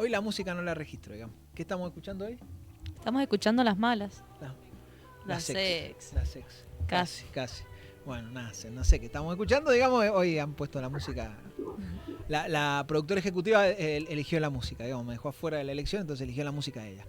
Hoy la música no la registro, digamos. ¿Qué estamos escuchando hoy? Estamos escuchando las malas. Las ex. Las ex. Casi. Casi. Bueno, nada, no sé qué estamos escuchando, digamos, hoy han puesto la música. La productora ejecutiva eligió la música, digamos, me dejó afuera de la elección, entonces eligió la música de ella.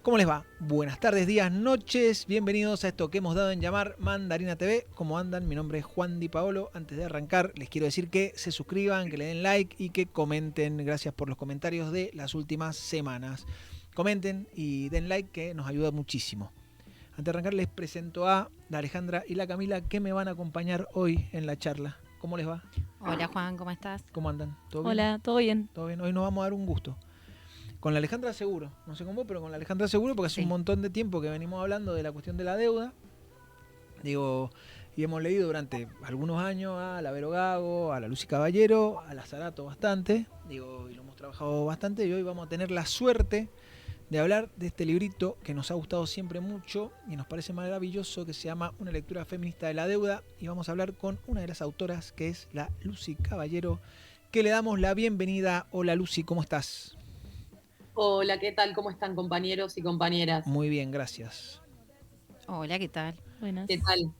¿Cómo les va? Buenas tardes, días, noches, bienvenidos a esto que hemos dado en llamar Mandarina TV. ¿Cómo andan? Mi nombre es Juan Di Paolo. Antes de arrancar, les quiero decir que se suscriban, que le den like y que comenten. Gracias por los comentarios de las últimas semanas. Comenten y den like, que nos ayuda muchísimo. Antes de arrancar, les presento a la Alejandra y la Camila, que me van a acompañar hoy en la charla. ¿Cómo les va? Hola Juan, ¿cómo estás? ¿Cómo andan? ¿Todo bien? Hola, ¿todo bien? Todo bien, hoy nos vamos a dar un gusto. Con la Alejandra seguro, no sé con vos, pero con la Alejandra seguro, porque hace un montón de tiempo que venimos hablando de la cuestión de la deuda. Digo, y hemos leído durante algunos años a la Vero Gago, a la Lucy Caballero, a la Zarato bastante, digo, y lo hemos trabajado bastante, y hoy vamos a tener la suerte de hablar de este librito que nos ha gustado siempre mucho y nos parece maravilloso, que se llama Una lectura feminista de la deuda, y vamos a hablar con una de las autoras, que es la Lucy Caballero, que le damos la bienvenida. Hola Lucy, ¿cómo estás? Hola, ¿qué tal? ¿Cómo están compañeros y compañeras? Muy bien, gracias. Hola, ¿qué tal? Buenas. ¿Qué tal?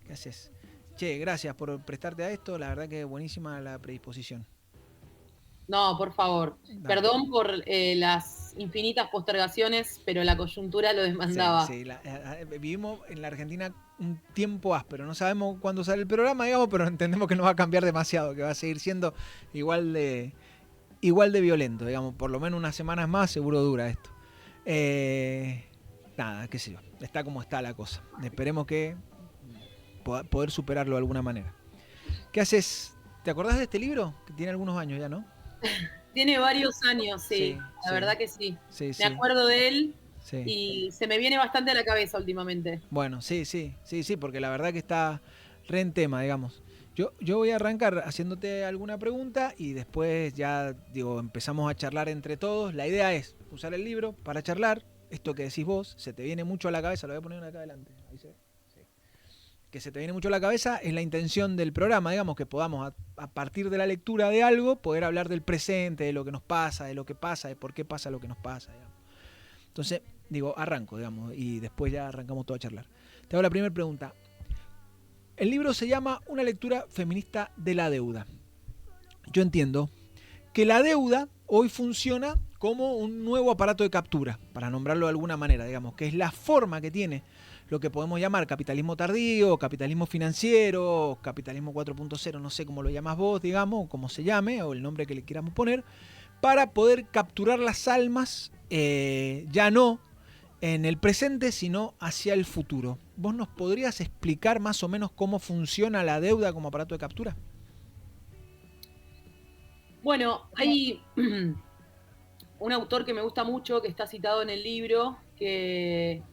¿Qué haces? Che, gracias por prestarte a esto, la verdad que buenísima la predisposición. No, por favor. Dale. Perdón por las infinitas postergaciones, pero la coyuntura lo demandaba. Sí, vivimos en la Argentina un tiempo áspero, no sabemos cuándo sale el programa, digamos, pero entendemos que no va a cambiar demasiado, que va a seguir siendo igual de violento, digamos, por lo menos unas semanas más seguro dura esto. Nada, qué sé yo, está como está la cosa. Esperemos que poder superarlo de alguna manera. ¿Qué haces? ¿Te acordás de este libro? Que tiene algunos años ya, ¿no? Tiene varios años, sí, la verdad que sí. Me acuerdo de él y se me viene bastante a la cabeza últimamente. Bueno, sí, porque la verdad que está re en tema, digamos. Yo voy a arrancar haciéndote alguna pregunta y después ya, digo, empezamos a charlar entre todos. La idea es usar el libro para charlar. Esto que decís vos, se te viene mucho a la cabeza, lo voy a poner acá adelante. Ahí se ve. Sí. Que se te viene mucho a la cabeza es la intención del programa, digamos, que podamos a partir de la lectura de algo poder hablar del presente, de lo que nos pasa, de lo que pasa, de por qué pasa lo que nos pasa, digamos. Entonces, digo, arranco, digamos, y después ya arrancamos todo a charlar. Te hago la primera pregunta. El libro se llama Una lectura feminista de la deuda. Yo entiendo que la deuda hoy funciona como un nuevo aparato de captura, para nombrarlo de alguna manera, digamos, que es la forma que tiene lo que podemos llamar capitalismo tardío, capitalismo financiero, capitalismo 4.0, no sé cómo lo llamas vos, digamos, cómo se llame, o el nombre que le queramos poner, para poder capturar las almas, ya no en el presente, sino hacia el futuro. ¿Vos nos podrías explicar más o menos cómo funciona la deuda como aparato de captura? Bueno, hay un autor que me gusta mucho, que está citado en el libro, que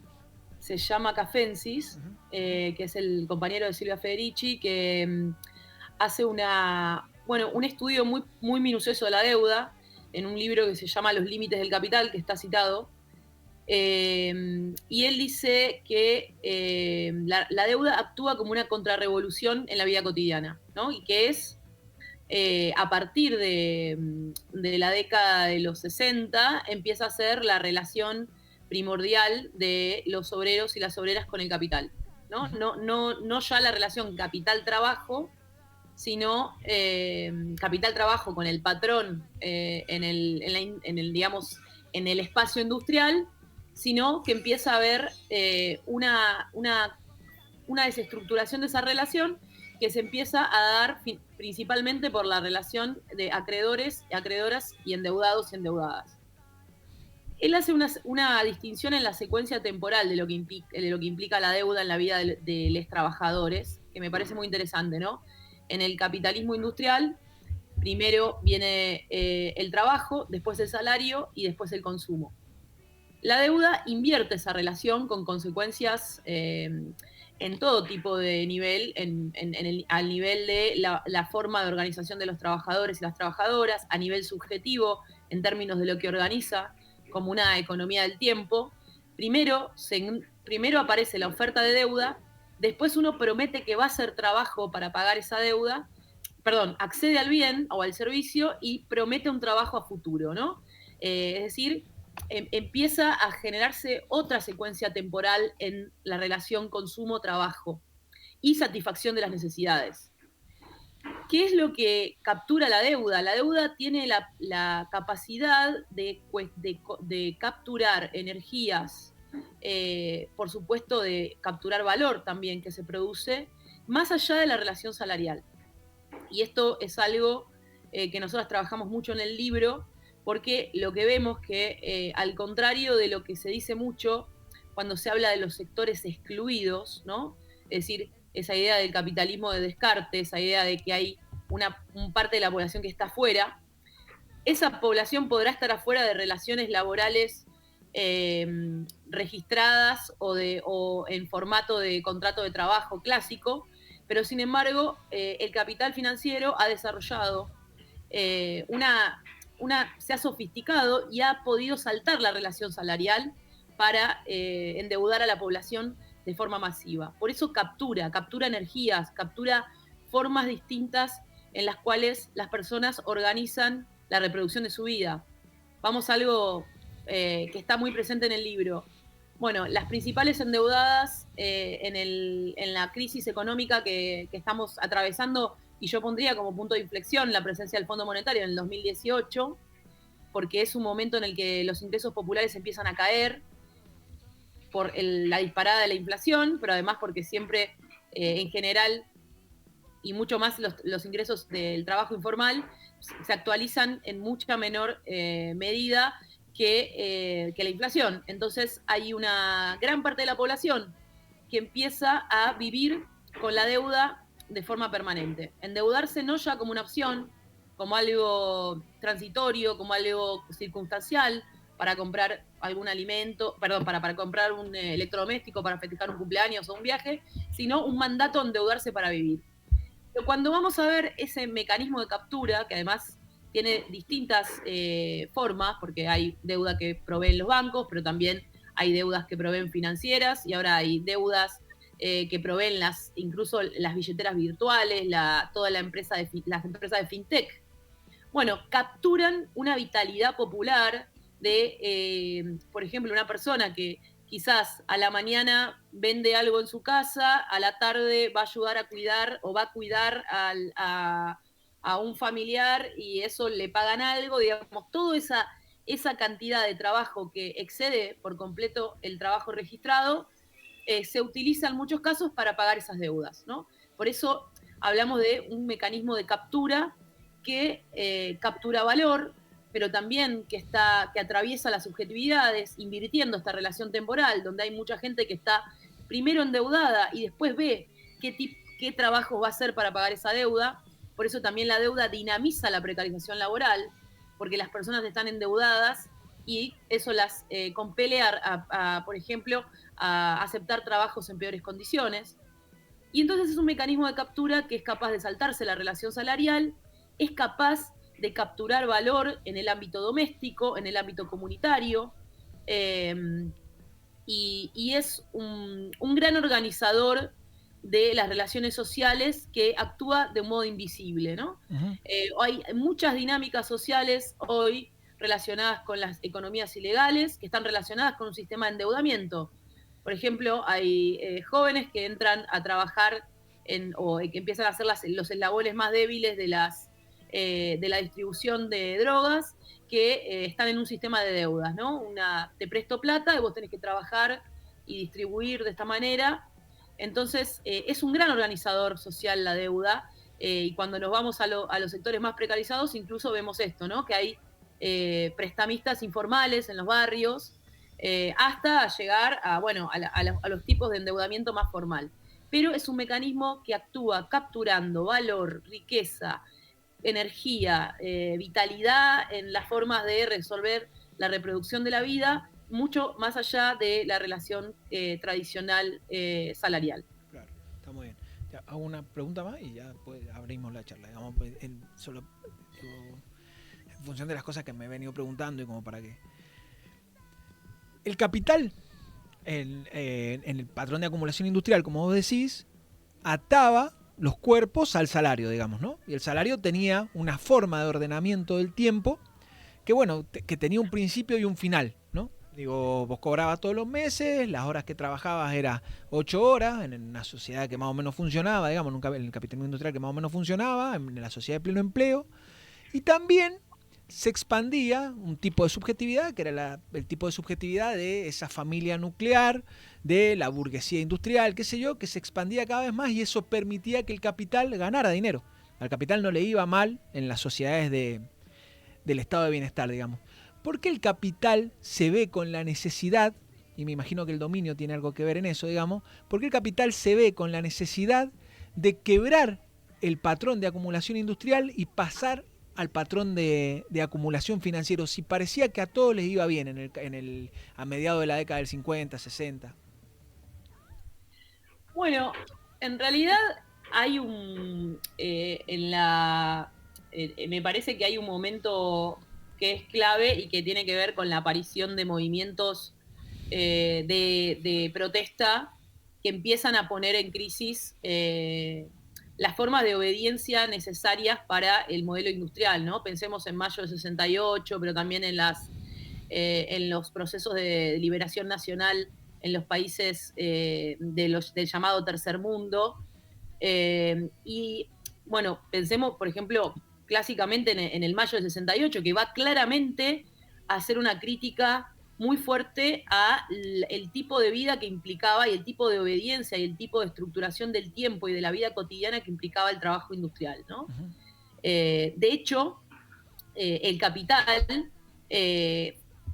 se llama Cafensis, que es el compañero de Silvia Federici, que hace un estudio muy, muy minucioso de la deuda, en un libro que se llama Los límites del capital, que está citado. Y él dice que la deuda actúa como una contrarrevolución en la vida cotidiana, ¿no? Y que es a partir de la década de los 60 empieza a ser la relación primordial de los obreros y las obreras con el capital, ¿no? No ya la relación capital-trabajo, sino capital-trabajo con el patrón en el espacio industrial, sino que empieza a haber una desestructuración de esa relación que se empieza a dar principalmente por la relación de acreedores, acreedoras y endeudados y endeudadas. Él hace una distinción en la secuencia temporal de lo que implica la deuda en la vida de los trabajadores, que me parece muy interesante, ¿no? En el capitalismo industrial, primero viene el trabajo, después el salario y después el consumo. La deuda invierte esa relación con consecuencias en todo tipo de nivel, al nivel de la forma de organización de los trabajadores y las trabajadoras, a nivel subjetivo, en términos de lo que organiza como una economía del tiempo. Primero aparece la oferta de deuda, después uno promete que va a hacer trabajo para pagar esa deuda, accede al bien o al servicio y promete un trabajo a futuro, ¿no? Es decir, empieza a generarse otra secuencia temporal en la relación consumo-trabajo y satisfacción de las necesidades. ¿Qué es lo que captura la deuda? La deuda tiene la capacidad de capturar energías, por supuesto de capturar valor también que se produce, más allá de la relación salarial. Y esto es algo que nosotros trabajamos mucho en el libro, porque lo que vemos que, al contrario de lo que se dice mucho cuando se habla de los sectores excluidos, ¿no? Es decir, esa idea del capitalismo de descarte, esa idea de que hay una parte de la población que está afuera, esa población podrá estar afuera de relaciones laborales registradas o en formato de contrato de trabajo clásico, pero sin embargo el capital financiero ha desarrollado se ha sofisticado y ha podido saltar la relación salarial para endeudar a la población de forma masiva. Por eso captura energías, captura formas distintas en las cuales las personas organizan la reproducción de su vida. Vamos a algo que está muy presente en el libro. Bueno, las principales endeudadas en la crisis económica que estamos atravesando, y yo pondría como punto de inflexión la presencia del Fondo Monetario en el 2018, porque es un momento en el que los ingresos populares empiezan a caer por la disparada de la inflación, pero además porque siempre, en general, y mucho más los ingresos del trabajo informal, se actualizan en mucha menor medida que la inflación. Entonces hay una gran parte de la población que empieza a vivir con la deuda de forma permanente. Endeudarse no ya como una opción, como algo transitorio, como algo circunstancial, para comprar algún alimento, para comprar un electrodoméstico, para festejar un cumpleaños o un viaje, sino un mandato a endeudarse para vivir. Pero cuando vamos a ver ese mecanismo de captura, que además tiene distintas formas, porque hay deuda que proveen los bancos, pero también hay deudas que proveen financieras, y ahora hay deudas que proveen incluso las billeteras virtuales, toda las empresas de fintech. Bueno, capturan una vitalidad popular de, por ejemplo, una persona que quizás a la mañana vende algo en su casa, a la tarde va a ayudar a cuidar o va a cuidar a un familiar y eso le pagan algo, digamos, toda esa cantidad de trabajo que excede por completo el trabajo registrado, se utiliza en muchos casos para pagar esas deudas, ¿no? Por eso hablamos de un mecanismo de captura que captura valor, pero también que atraviesa las subjetividades, invirtiendo esta relación temporal, donde hay mucha gente que está primero endeudada y después ve qué trabajo va a hacer para pagar esa deuda. Por eso también la deuda dinamiza la precarización laboral, porque las personas están endeudadas y eso las compele por ejemplo, a aceptar trabajos en peores condiciones. Y entonces es un mecanismo de captura que es capaz de saltarse la relación salarial, es capaz de capturar valor en el ámbito doméstico, en el ámbito comunitario, y es un gran organizador de las relaciones sociales que actúa de modo invisible, ¿no? Uh-huh. Hay muchas dinámicas sociales hoy relacionadas con las economías ilegales, que están relacionadas con un sistema de endeudamiento. Por ejemplo, hay jóvenes que entran a trabajar o que empiezan a hacer los eslabones más débiles de la distribución de drogas, que están en un sistema de deudas, ¿no? Te presto plata y vos tenés que trabajar y distribuir de esta manera. Entonces, es un gran organizador social la deuda, y cuando nos vamos a los sectores más precarizados, incluso vemos esto, ¿no? Que hay prestamistas informales en los barrios, hasta llegar a los tipos de endeudamiento más formal. Pero es un mecanismo que actúa capturando valor, riqueza, energía, vitalidad en las formas de resolver la reproducción de la vida, mucho más allá de la relación tradicional salarial. Claro, está muy bien. Ya, hago una pregunta más y ya pues, abrimos la charla. Digamos, solo en función de las cosas que me he venido preguntando y como para que... El capital, en el patrón de acumulación industrial, como vos decís, ataba los cuerpos al salario, digamos, ¿no? Y el salario tenía una forma de ordenamiento del tiempo que bueno, que tenía un principio y un final, ¿no? Digo, vos cobrabas todos los meses, las horas que trabajabas eran 8 horas, en una sociedad que más o menos funcionaba, digamos, en el capitalismo industrial que más o menos funcionaba, en la sociedad de pleno empleo, y también se expandía un tipo de subjetividad, que era el tipo de subjetividad de esa familia nuclear, de la burguesía industrial, qué sé yo, que se expandía cada vez más y eso permitía que el capital ganara dinero. Al capital no le iba mal en las sociedades del estado de bienestar, digamos. Porque el capital se ve con la necesidad, y me imagino que el dominio tiene algo que ver en eso, digamos, porque el capital se ve con la necesidad de quebrar el patrón de acumulación industrial y pasar al patrón de acumulación financiero, si parecía que a todos les iba bien a mediados de la década del 50, 60. Bueno, en realidad hay me parece que hay un momento que es clave y que tiene que ver con la aparición de movimientos de protesta que empiezan a poner en crisis las formas de obediencia necesarias para el modelo industrial, ¿no? Pensemos en mayo del 68, pero también en los procesos de liberación nacional en los países del llamado tercer mundo. Y bueno, pensemos, por ejemplo, clásicamente en el mayo del 68, que va claramente a hacer una crítica muy fuerte a el tipo de vida que implicaba y el tipo de obediencia y el tipo de estructuración del tiempo y de la vida cotidiana que implicaba el trabajo industrial, ¿no? Uh-huh. De hecho, el capital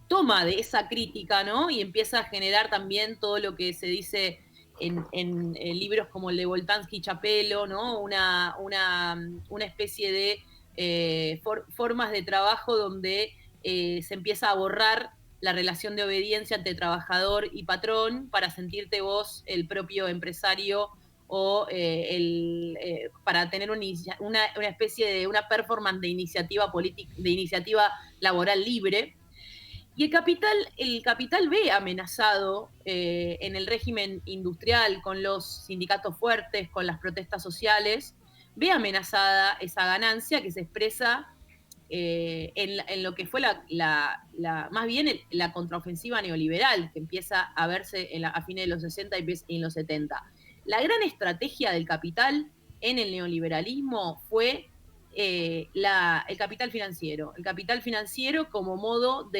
toma de esa crítica, ¿no? Y empieza a generar también todo lo que se dice en libros como el de Boltanski y Chapelo, ¿no? Una especie de formas de trabajo donde se empieza a borrar la relación de obediencia entre trabajador y patrón para sentirte vos el propio empresario o para tener una especie de una performance de iniciativa política, de iniciativa laboral libre. Y el capital ve amenazado en el régimen industrial, con los sindicatos fuertes, con las protestas sociales, ve amenazada esa ganancia que se expresa en lo que fue más bien la contraofensiva neoliberal, que empieza a verse a fines de los 60 y en los 70. La gran estrategia del capital en el neoliberalismo fue el capital financiero. El capital financiero como modo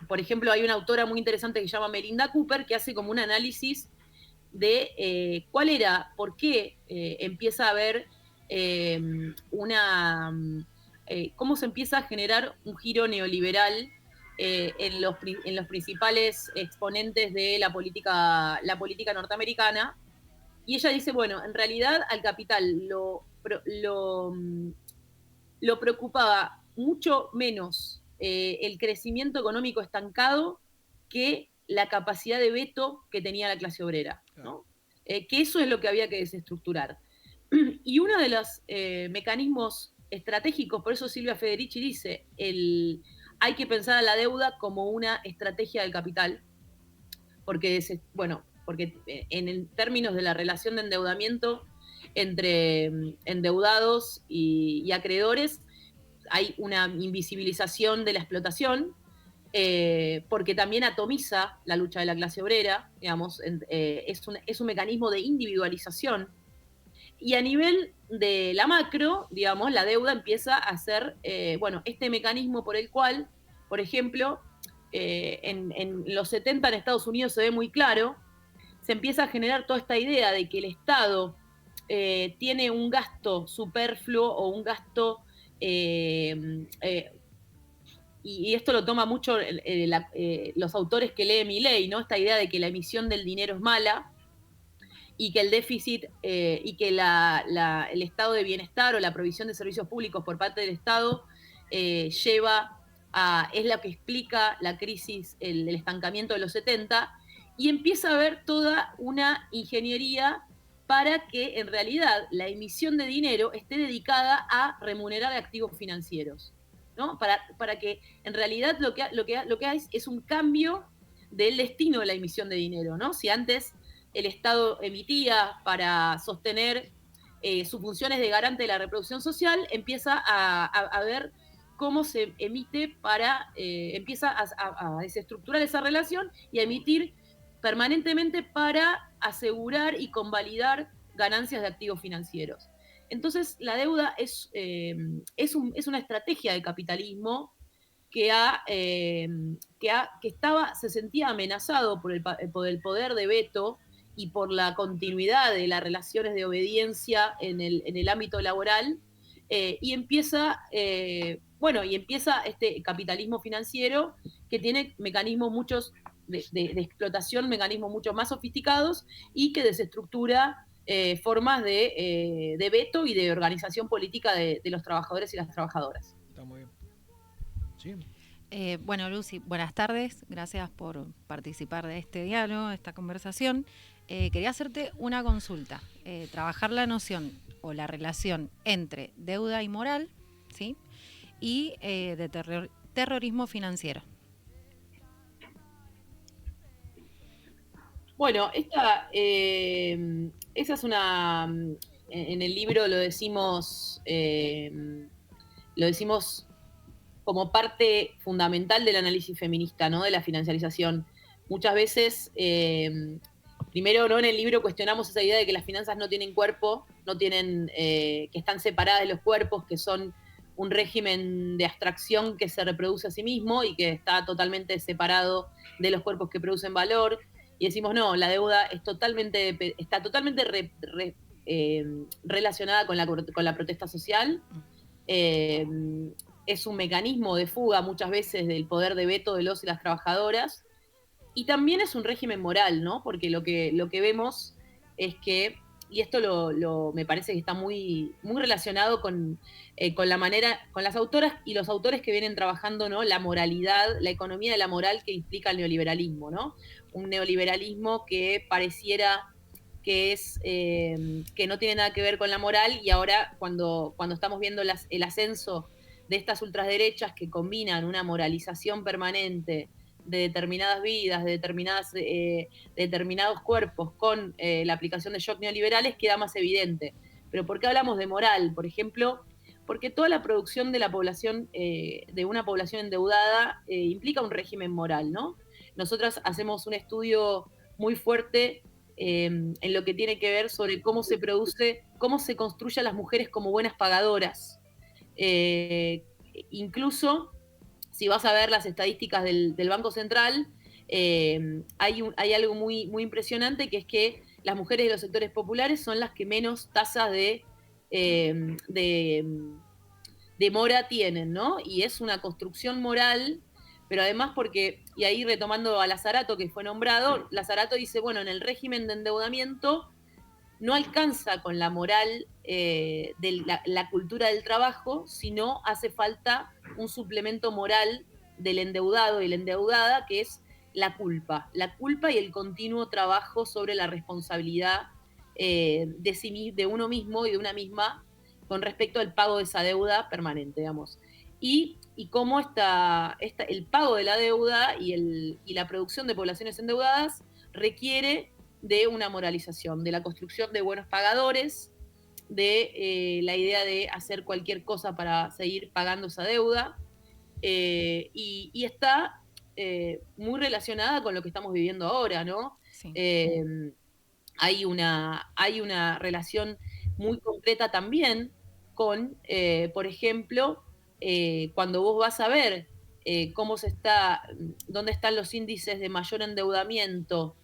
por ejemplo, hay una autora muy interesante que se llama Melinda Cooper, que hace como un análisis de por qué empieza a haber cómo se empieza a generar un giro neoliberal en los principales exponentes de la política norteamericana. Y ella dice, bueno, en realidad al capital lo preocupaba mucho menos el crecimiento económico estancado que la capacidad de veto que tenía la clase obrera, ¿no? Que eso es lo que había que desestructurar. Y uno de los mecanismos estratégicos, por eso Silvia Federici dice, hay que pensar a la deuda como una estrategia del capital, porque en términos de la relación de endeudamiento entre endeudados y acreedores, hay una invisibilización de la explotación, porque también atomiza la lucha de la clase obrera, digamos, es un mecanismo de individualización. Y a nivel de la macro, digamos, la deuda empieza a ser, este mecanismo por el cual, por ejemplo, en los 70 en Estados Unidos se ve muy claro, se empieza a generar toda esta idea de que el Estado tiene un gasto superfluo o un gasto, y esto lo toma mucho los autores que lee Milei, ¿no? Esta idea de que la emisión del dinero es mala y que el déficit y que el estado de bienestar o la provisión de servicios públicos por parte del Estado es lo que explica la crisis, el estancamiento de los 70, y empieza a haber toda una ingeniería para que en realidad la emisión de dinero esté dedicada a remunerar activos financieros, ¿no? Para que en realidad lo que hay es un cambio del destino de la emisión de dinero, ¿no? Si antes el Estado emitía para sostener su función es de garante de la reproducción social, empieza a ver cómo se emite empieza a desestructurar esa relación y a emitir permanentemente para asegurar y convalidar ganancias de activos financieros. Entonces, la deuda es una estrategia de capitalismo que se sentía amenazado por el poder de veto y por la continuidad de las relaciones de obediencia en el ámbito laboral, y empieza este capitalismo financiero que tiene mecanismos de explotación, mecanismos mucho más sofisticados y que desestructura formas de veto y de organización política de los trabajadores y las trabajadoras. Está muy bien. Sí. Bueno, Lucy, buenas tardes. Gracias por participar de este diálogo, de esta conversación. Quería hacerte una consulta. Trabajar la noción o la relación entre deuda y moral, ¿sí? Y de terrorismo financiero. Bueno, esa es una... En el libro lo decimos como parte fundamental del análisis feminista, ¿no? De la financiarización. Muchas veces, primero, ¿no? En el libro cuestionamos esa idea de que las finanzas no tienen cuerpo, que están separadas de los cuerpos, que son un régimen de abstracción que se reproduce a sí mismo y que está totalmente separado de los cuerpos que producen valor. Y decimos, no, la deuda está totalmente relacionada con la protesta social. Es un mecanismo de fuga muchas veces del poder de veto de los y las trabajadoras, y también es un régimen moral, ¿no? Porque lo que vemos es que, y esto me parece que está muy, muy relacionado con la manera, con las autoras y los autores que vienen trabajando, ¿no? La moralidad, la economía de la moral que implica el neoliberalismo, ¿no? Un neoliberalismo que pareciera que que no tiene nada que ver con la moral, y ahora cuando estamos viendo el ascenso de estas ultraderechas que combinan una moralización permanente de determinadas vidas, de determinados cuerpos con la aplicación de shock neoliberales, queda más evidente. Pero ¿por qué hablamos de moral? Por ejemplo, porque toda la producción de la población, de una población endeudada, implica un régimen moral, ¿no? Nosotras hacemos un estudio muy fuerte en lo que tiene que ver sobre cómo se construye a las mujeres como buenas pagadoras. Incluso, si vas a ver las estadísticas del Banco Central, hay algo muy, muy impresionante, que es que las mujeres de los sectores populares son las que menos tasas de mora tienen, ¿no? Y es una construcción moral, pero además porque, y ahí retomando a Lazarato, que fue nombrado, Lazarato dice, bueno, en el régimen de endeudamiento no alcanza con la moral de la cultura del trabajo, sino hace falta un suplemento moral del endeudado y la endeudada, que es la culpa y el continuo trabajo sobre la responsabilidad de uno mismo y de una misma con respecto al pago de esa deuda permanente, digamos. Y cómo el pago de la deuda y la producción de poblaciones endeudadas requiere de una moralización, de la construcción de buenos pagadores, de la idea de hacer cualquier cosa para seguir pagando esa deuda, y está muy relacionada con lo que estamos viviendo ahora, ¿no? Sí. Hay una relación muy concreta también con, por ejemplo, cuando vos vas a ver dónde están los índices de mayor endeudamiento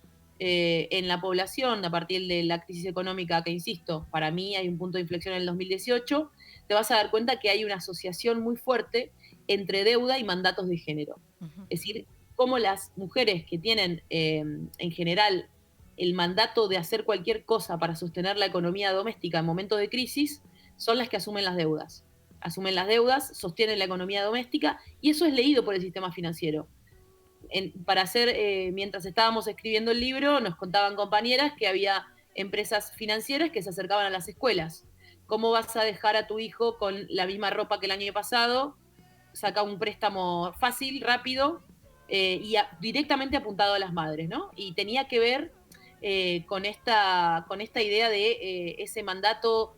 en la población a partir de la crisis económica, que insisto, para mí hay un punto de inflexión en el 2018, te vas a dar cuenta que hay una asociación muy fuerte entre deuda y mandatos de género. Uh-huh. Es decir, cómo las mujeres que tienen en general el mandato de hacer cualquier cosa para sostener la economía doméstica en momentos de crisis son las que asumen las deudas. Asumen las deudas, sostienen la economía doméstica, y eso es leído por el sistema financiero. Mientras estábamos escribiendo el libro, nos contaban compañeras que había empresas financieras que se acercaban a las escuelas. ¿Cómo vas a dejar a tu hijo con la misma ropa que el año pasado? Saca un préstamo fácil, rápido, y directamente apuntado a las madres, ¿no? Y tenía que ver con esta idea de ese mandato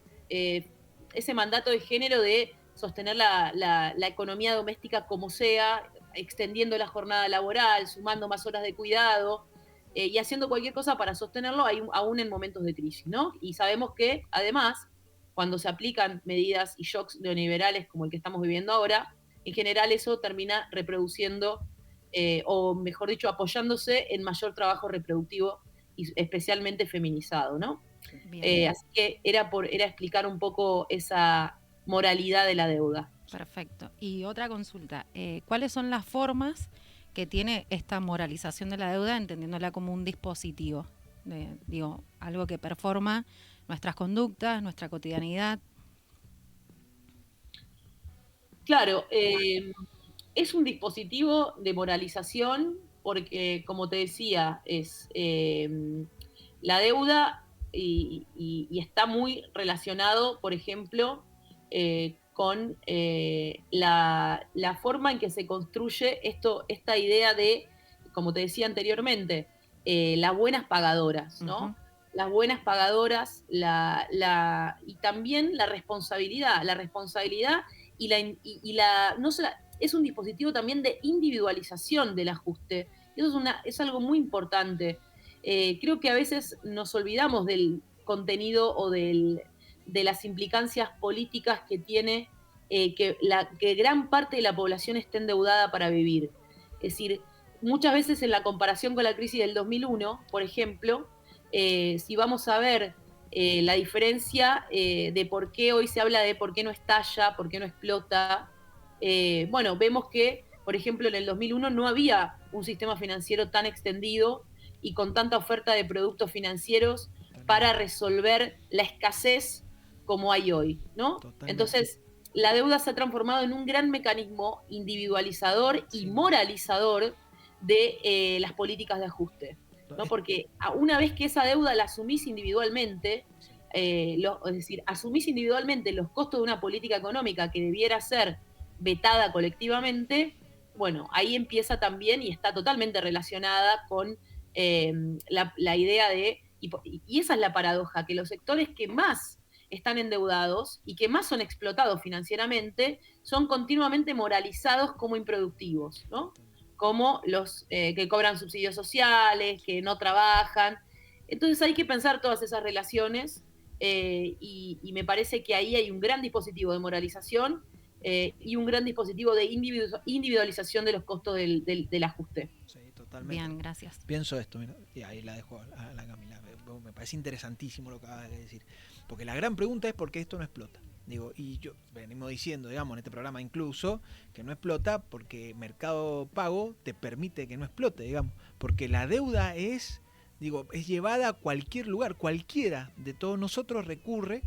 ese mandato de género de sostener la economía doméstica como sea, extendiendo la jornada laboral, sumando más horas de cuidado y haciendo cualquier cosa para sostenerlo aún en momentos de crisis, ¿no? Y sabemos que, además, cuando se aplican medidas y shocks neoliberales como el que estamos viviendo ahora, en general eso termina reproduciendo, o mejor dicho, apoyándose en mayor trabajo reproductivo y especialmente feminizado, ¿no? Así que era explicar un poco esa moralidad de la deuda. Perfecto. Y otra consulta, ¿cuáles son las formas que tiene esta moralización de la deuda, entendiéndola como un dispositivo? Algo que performa nuestras conductas, nuestra cotidianidad. Claro, es un dispositivo de moralización porque, como te decía, es la deuda y está muy relacionado, por ejemplo, con la forma en que se construye esta idea de, como te decía anteriormente, las buenas pagadoras, ¿no? Uh-huh. Las buenas pagadoras y también la responsabilidad es un dispositivo también de individualización del ajuste. Eso es algo muy importante. Creo que a veces nos olvidamos del contenido o de las implicancias políticas que tiene que gran parte de la población esté endeudada para vivir. Es decir, muchas veces en la comparación con la crisis del 2001, por ejemplo, si vamos a ver la diferencia de por qué hoy se habla de por qué no estalla, por qué no explota, bueno, vemos que, por ejemplo, en el 2001 no había un sistema financiero tan extendido y con tanta oferta de productos financieros para resolver la escasez como hay hoy, ¿no? Totalmente. Entonces, la deuda se ha transformado en un gran mecanismo individualizador y moralizador de las políticas de ajuste, ¿no? Porque una vez que esa deuda la asumís individualmente, es decir, asumís individualmente los costos de una política económica que debiera ser vetada colectivamente, bueno, ahí empieza también y está totalmente relacionada con la idea de, y esa es la paradoja, que los sectores que más están endeudados y que más son explotados financieramente son continuamente moralizados como improductivos, ¿no? Como los que cobran subsidios sociales, que no trabajan. Entonces hay que pensar todas esas relaciones y me parece que ahí hay un gran dispositivo de moralización y un gran dispositivo de individualización de los costos del ajuste. Sí, totalmente. Bien, gracias. Pienso esto, mira, y ahí la dejo a la Camila. Me parece interesantísimo lo que acabas de decir. Porque la gran pregunta es por qué esto no explota. Digo, y yo venimos diciendo, digamos, en este programa incluso, que no explota porque Mercado Pago te permite que no explote, digamos. Porque la deuda es llevada a cualquier lugar. Cualquiera de todos nosotros recurre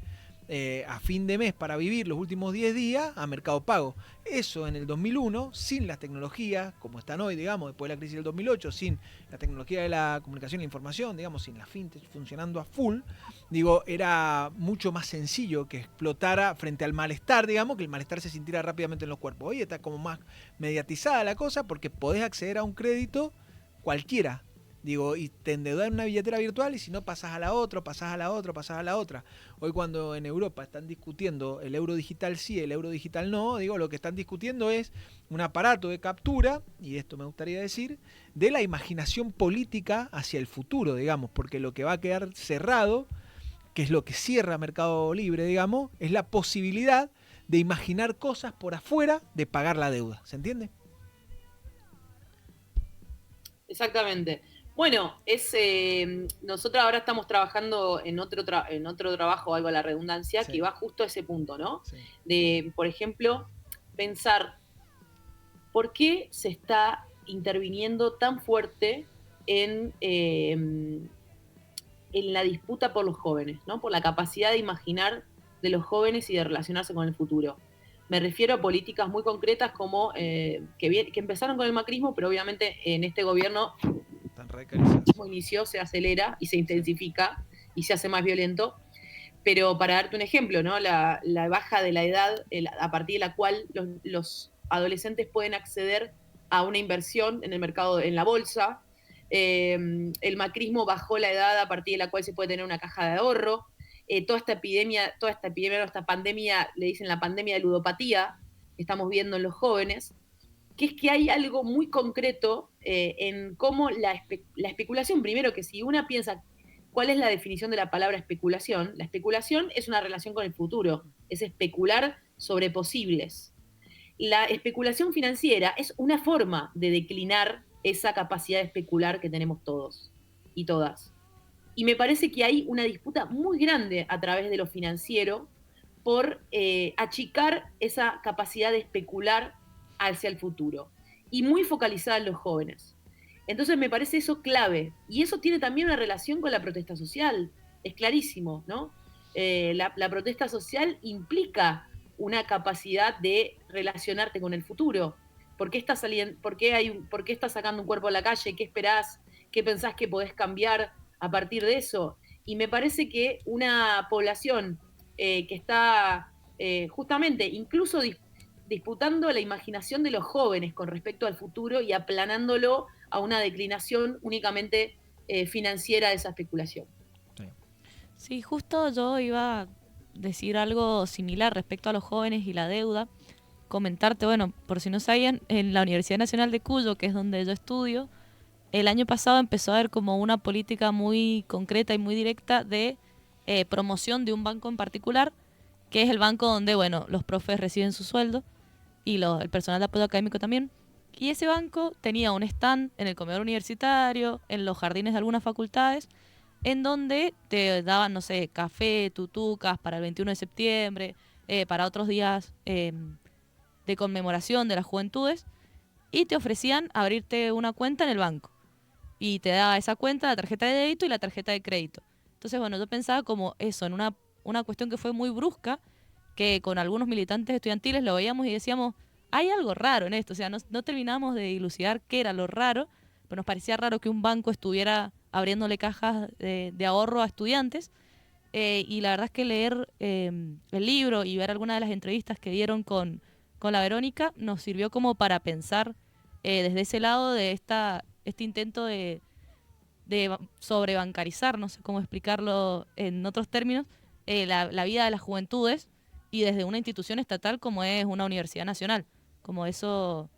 a fin de mes para vivir los últimos 10 días a Mercado Pago. Eso en el 2001, sin las tecnologías como están hoy, digamos, después de la crisis del 2008, sin la tecnología de la comunicación y la información, digamos, sin la fintech funcionando a full, era mucho más sencillo que explotara frente al malestar, digamos, que el malestar se sintiera rápidamente en los cuerpos. Hoy está como más mediatizada la cosa porque podés acceder a un crédito cualquiera. Y te endeudas en una billetera virtual y si no pasás a la otra, pasás a la otra, pasás a la otra. Hoy cuando en Europa están discutiendo el euro digital sí, el euro digital no, lo que están discutiendo es un aparato de captura, y esto me gustaría decir, de la imaginación política hacia el futuro, digamos, porque lo que va a quedar cerrado, que es lo que cierra Mercado Libre, digamos, es la posibilidad de imaginar cosas por afuera de pagar la deuda. ¿Se entiende? Exactamente. Bueno, nosotros ahora estamos trabajando en otro trabajo, valga la redundancia, sí, que va justo a ese punto, ¿no? Sí. De, por ejemplo, pensar por qué se está interviniendo tan fuerte en la disputa por los jóvenes, ¿no? Por la capacidad de imaginar de los jóvenes y de relacionarse con el futuro. Me refiero a políticas muy concretas como que empezaron con el macrismo, pero obviamente en este gobierno inició, se acelera y se intensifica y se hace más violento. Pero para darte un ejemplo, ¿no? La baja de la edad a partir de la cual los adolescentes pueden acceder a una inversión en el mercado, en la bolsa. El macrismo bajó la edad a partir de la cual se puede tener una caja de ahorro. esta pandemia, le dicen la pandemia de ludopatía, que estamos viendo en los jóvenes, que es que hay algo muy concreto en cómo la especulación, primero que si una piensa cuál es la definición de la palabra especulación, la especulación es una relación con el futuro, es especular sobre posibles. La especulación financiera es una forma de declinar esa capacidad de especular que tenemos todos y todas. Y me parece que hay una disputa muy grande a través de lo financiero por achicar esa capacidad de especular hacia el futuro y muy focalizada en los jóvenes. Entonces me parece eso clave y eso tiene también una relación con la protesta social, es clarísimo, ¿no? La protesta social implica una capacidad de relacionarte con el futuro. ¿Por qué estás sacando un cuerpo a la calle? ¿Qué esperás? ¿Qué pensás que podés cambiar a partir de eso? Y me parece que una población que está justamente incluso disputando la imaginación de los jóvenes con respecto al futuro y aplanándolo a una declinación únicamente financiera de esa especulación. Sí, justo yo iba a decir algo similar respecto a los jóvenes y la deuda. Comentarte, bueno, por si no sabían, en la Universidad Nacional de Cuyo, que es donde yo estudio, el año pasado empezó a haber como una política muy concreta y muy directa de promoción de un banco en particular, que es el banco donde, bueno, los profes reciben su sueldo y el personal de apoyo académico también. Y ese banco tenía un stand en el comedor universitario, en los jardines de algunas facultades, en donde te daban, no sé, café, tutucas para el 21 de septiembre, para otros días de conmemoración de las juventudes, y te ofrecían abrirte una cuenta en el banco. Y te daba esa cuenta, la tarjeta de débito y la tarjeta de crédito. Entonces, bueno, yo pensaba como eso, en una cuestión que fue muy brusca, que con algunos militantes estudiantiles lo veíamos y decíamos, hay algo raro en esto, o sea, no terminamos de dilucidar qué era lo raro, pero nos parecía raro que un banco estuviera abriéndole cajas de ahorro a estudiantes, y la verdad es que leer el libro y ver algunas de las entrevistas que dieron con la Verónica nos sirvió como para pensar desde ese lado de este intento de sobrebancarizar, no sé cómo explicarlo en otros términos, la vida de las juventudes y desde una institución estatal como es una universidad nacional. Como eso,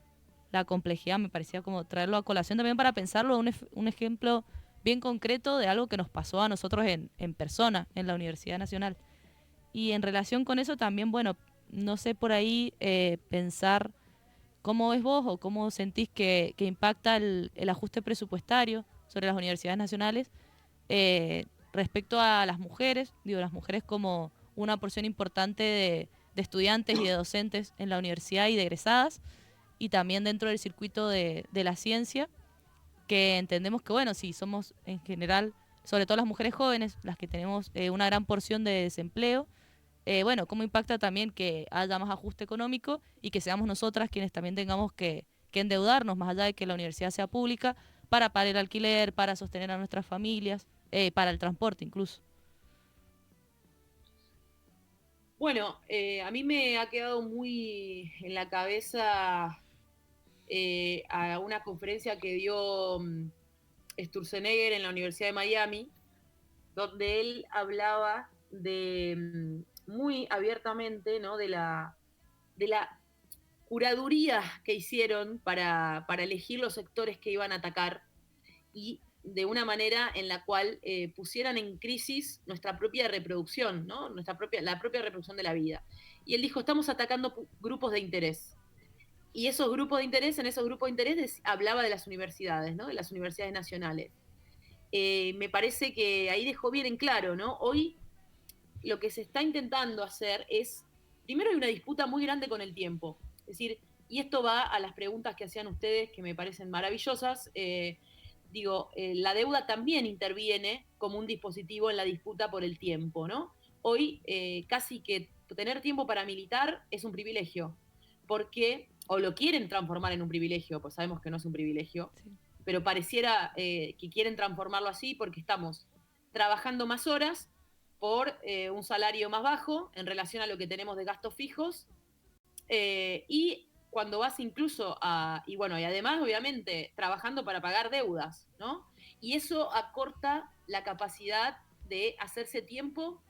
la complejidad me parecía como traerlo a colación también para pensarlo, un ejemplo bien concreto de algo que nos pasó a nosotros en persona en la Universidad Nacional. Y en relación con eso también, bueno, no sé por ahí pensar cómo ves vos o cómo sentís que impacta el ajuste presupuestario sobre las universidades nacionales respecto a las mujeres, digo, las mujeres como una porción importante de estudiantes y de docentes en la universidad y de egresadas, y también dentro del circuito de la ciencia, que entendemos que, bueno, sí, somos en general, sobre todo las mujeres jóvenes, las que tenemos una gran porción de desempleo. Bueno, cómo impacta también que haya más ajuste económico y que seamos nosotras quienes también tengamos que endeudarnos, más allá de que la universidad sea pública, para pagar el alquiler, para sostener a nuestras familias, para el transporte incluso. Bueno, a mí me ha quedado muy en la cabeza a una conferencia que dio Sturzenegger en la Universidad de Miami, donde él hablaba muy abiertamente, ¿no? de la curaduría que hicieron para elegir los sectores que iban a atacar y de una manera en la cual pusieran en crisis nuestra propia reproducción, ¿no? La propia reproducción de la vida. Y él dijo, estamos atacando grupos de interés. Y en esos grupos de interés hablaba de las universidades, ¿no? De las universidades nacionales. Me parece que ahí dejó bien en claro, ¿no? Hoy lo que se está intentando hacer es, primero hay una disputa muy grande con el tiempo. Es decir, y esto va a las preguntas que hacían ustedes, que me parecen maravillosas. La deuda también interviene como un dispositivo en la disputa por el tiempo, ¿no? Hoy casi que tener tiempo para militar es un privilegio, porque, o lo quieren transformar en un privilegio, pues sabemos que no es un privilegio, sí, pero pareciera que quieren transformarlo así porque estamos trabajando más horas por un salario más bajo en relación a lo que tenemos de gastos fijos, y cuando vas incluso y además obviamente trabajando para pagar deudas, ¿no? Y eso acorta la capacidad de hacerse tiempo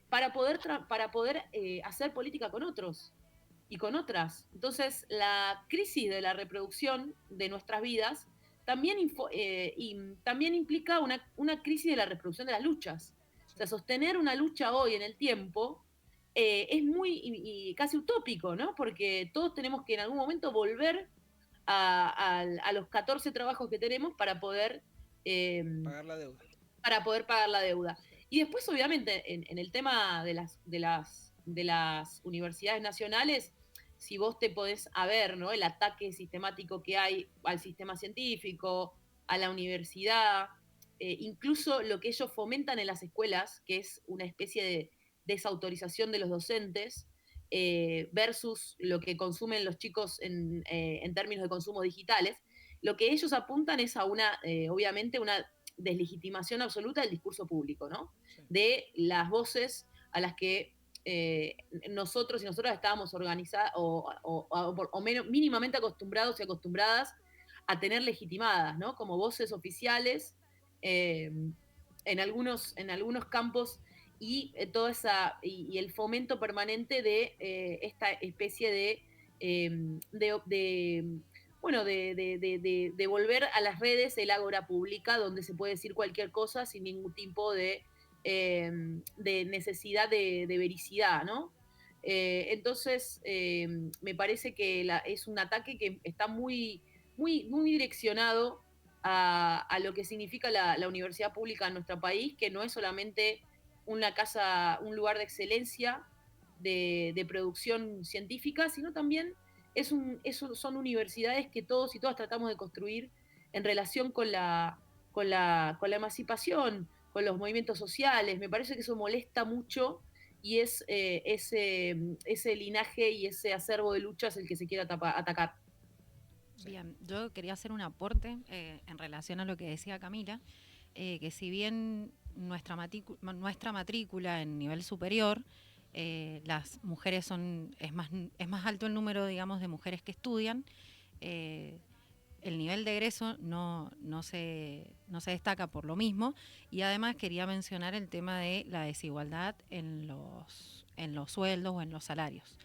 para poder hacer política con otros y con otras. Entonces, la crisis de la reproducción de nuestras vidas también, también implica una crisis de la reproducción de las luchas. O sea, sostener una lucha hoy en el tiempo es muy y casi utópico, ¿no? Porque todos tenemos que en algún momento volver a los 14 trabajos que tenemos para poder pagar la deuda. Pagar la deuda. Y después, obviamente, en el tema de las universidades nacionales, si vos te podés ver, ¿no? El ataque sistemático que hay al sistema científico, a la universidad, incluso lo que ellos fomentan en las escuelas, que es una especie de desautorización de los docentes, versus lo que consumen los chicos en términos de consumo digitales, lo que ellos apuntan es a obviamente, una deslegitimación absoluta del discurso público, ¿no? Sí. De las voces a las que nosotros y nosotras estábamos organizadas o mínimamente acostumbrados y acostumbradas a tener legitimadas, ¿no? Como voces oficiales en algunos campos y y el fomento permanente de esta especie de volver a las redes el ágora pública, donde se puede decir cualquier cosa sin ningún tipo de necesidad de vericidad, ¿no? Entonces, me parece que es un ataque que está muy, muy, muy direccionado a lo que significa la universidad pública en nuestro país, que no es solamente un lugar de excelencia de producción científica, sino también son universidades que todos y todas tratamos de construir en relación con la emancipación, con los movimientos sociales. Me parece que eso molesta mucho y es ese linaje y ese acervo de luchas el que se quiere atacar. Bien, yo quería hacer un aporte en relación a lo que decía Camila, que si bien nuestra matrícula en nivel superior, las mujeres es más alto el número, digamos, de mujeres que estudian, el nivel de egreso no se destaca por lo mismo, y además quería mencionar el tema de la desigualdad en los sueldos o en los salarios.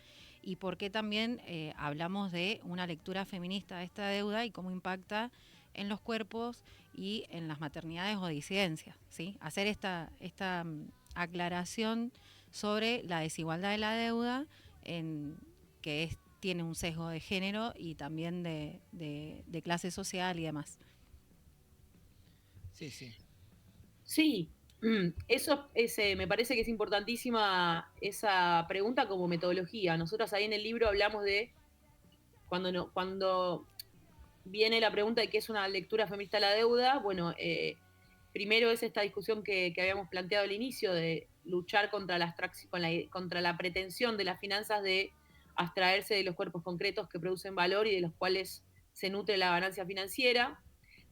Y por qué también hablamos de una lectura feminista de esta deuda y cómo impacta en los cuerpos y en las maternidades o disidencias, ¿sí? Hacer esta aclaración sobre la desigualdad de la deuda, tiene un sesgo de género y también de clase social y demás. Sí, sí. Sí, eso me parece que es importantísima esa pregunta como metodología. Nosotros ahí en el libro hablamos de cuando viene la pregunta de qué es una lectura feminista de la deuda. Bueno, primero es esta discusión que habíamos planteado al inicio de luchar contra la pretensión de las finanzas de abstraerse de los cuerpos concretos que producen valor y de los cuales se nutre la ganancia financiera,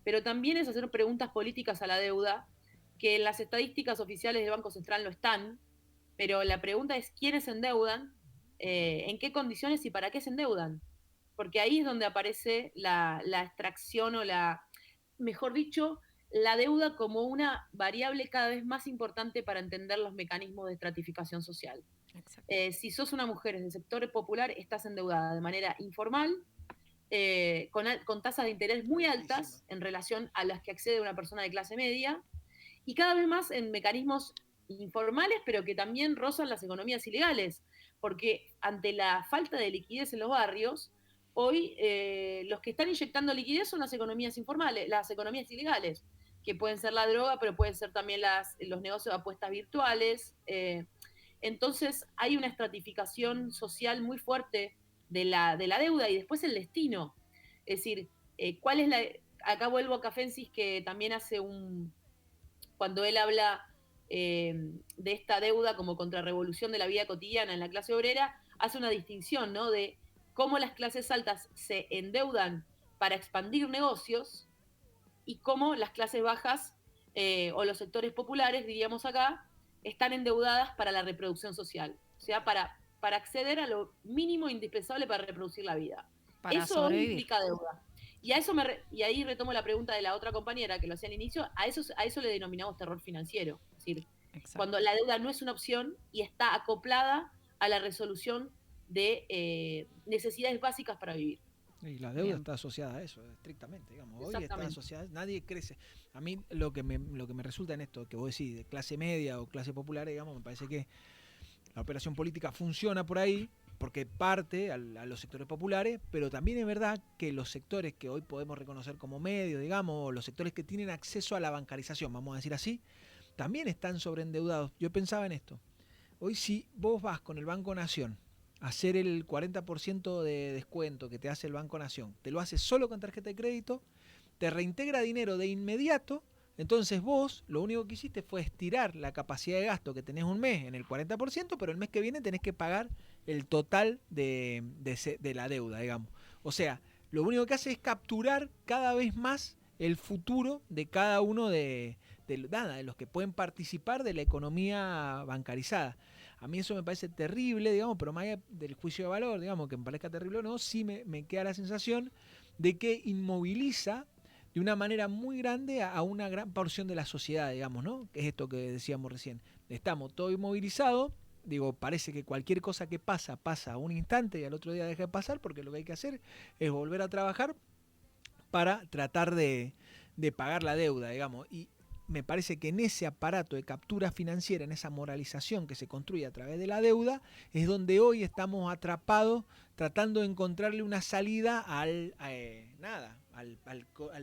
pero también es hacer preguntas políticas a la deuda, que en las estadísticas oficiales del Banco Central no están, pero la pregunta es quiénes se endeudan, en qué condiciones y para qué se endeudan, porque ahí es donde aparece la extracción mejor dicho, la deuda como una variable cada vez más importante para entender los mecanismos de estratificación social. Si sos una mujer del sector popular, estás endeudada de manera informal, con tasas de interés muy altas en relación a las que accede una persona de clase media, y cada vez más en mecanismos informales, pero que también rozan las economías ilegales, porque ante la falta de liquidez en los barrios, hoy los que están inyectando liquidez son las economías informales, las economías ilegales, que pueden ser la droga, pero pueden ser también los negocios de apuestas virtuales. Entonces hay una estratificación social muy fuerte de la deuda y después el destino. Es decir, ¿cuál es acá vuelvo a Cafensis, que también hace cuando él habla de esta deuda como contrarrevolución de la vida cotidiana en la clase obrera, hace una distinción, ¿no? De cómo las clases altas se endeudan para expandir negocios y cómo las clases bajas o los sectores populares, diríamos acá, están endeudadas para la reproducción social. O sea, para acceder a lo mínimo indispensable para reproducir la vida. Para eso sobrevivir. Implica deuda. Y ahí retomo la pregunta de la otra compañera que lo hacía al inicio, a eso le denominamos terror financiero. Es decir, Exacto. cuando la deuda no es una opción y está acoplada a la resolución de necesidades básicas para vivir. Y la deuda Bien. está asociada a eso, estrictamente, digamos. Hoy está Exactamente. asociada, nadie crece. A mí lo que me resulta en esto, que vos decís, de clase media o clase popular, digamos, me parece que la operación política funciona por ahí, porque parte a los sectores populares, pero también es verdad que los sectores que hoy podemos reconocer como medios, digamos, o los sectores que tienen acceso a la bancarización, vamos a decir así, también están sobreendeudados. Yo pensaba en esto. Hoy si vos vas con el Banco Nación a hacer el 40% de descuento que te hace el Banco Nación, te lo hace solo con tarjeta de crédito, te reintegra dinero de inmediato, entonces vos lo único que hiciste fue estirar la capacidad de gasto que tenés un mes en el 40%, pero el mes que viene tenés que pagar el total de la deuda, digamos. O sea, lo único que hace es capturar cada vez más el futuro de cada uno de los que pueden participar de la economía bancarizada. A mí eso me parece terrible, digamos, pero más allá del juicio de valor, digamos, que me parezca terrible o no, sí me queda la sensación de que inmoviliza de una manera muy grande a una gran porción de la sociedad, digamos, ¿no? Que es esto que decíamos recién. Estamos todo inmovilizados, digo, parece que cualquier cosa que pasa un instante y al otro día deja de pasar, porque lo que hay que hacer es volver a trabajar para tratar de pagar la deuda, digamos. Y me parece que en ese aparato de captura financiera, en esa moralización que se construye a través de la deuda, es donde hoy estamos atrapados tratando de encontrarle una salida al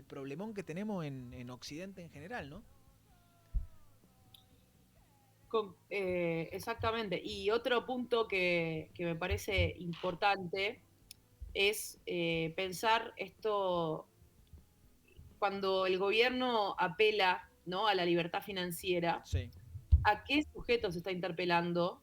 problemón que tenemos en Occidente en general, ¿no? Exactamente. Y otro punto que me parece importante es pensar esto cuando el gobierno apela, ¿no?, a la libertad financiera, Sí. a qué sujeto se está interpelando,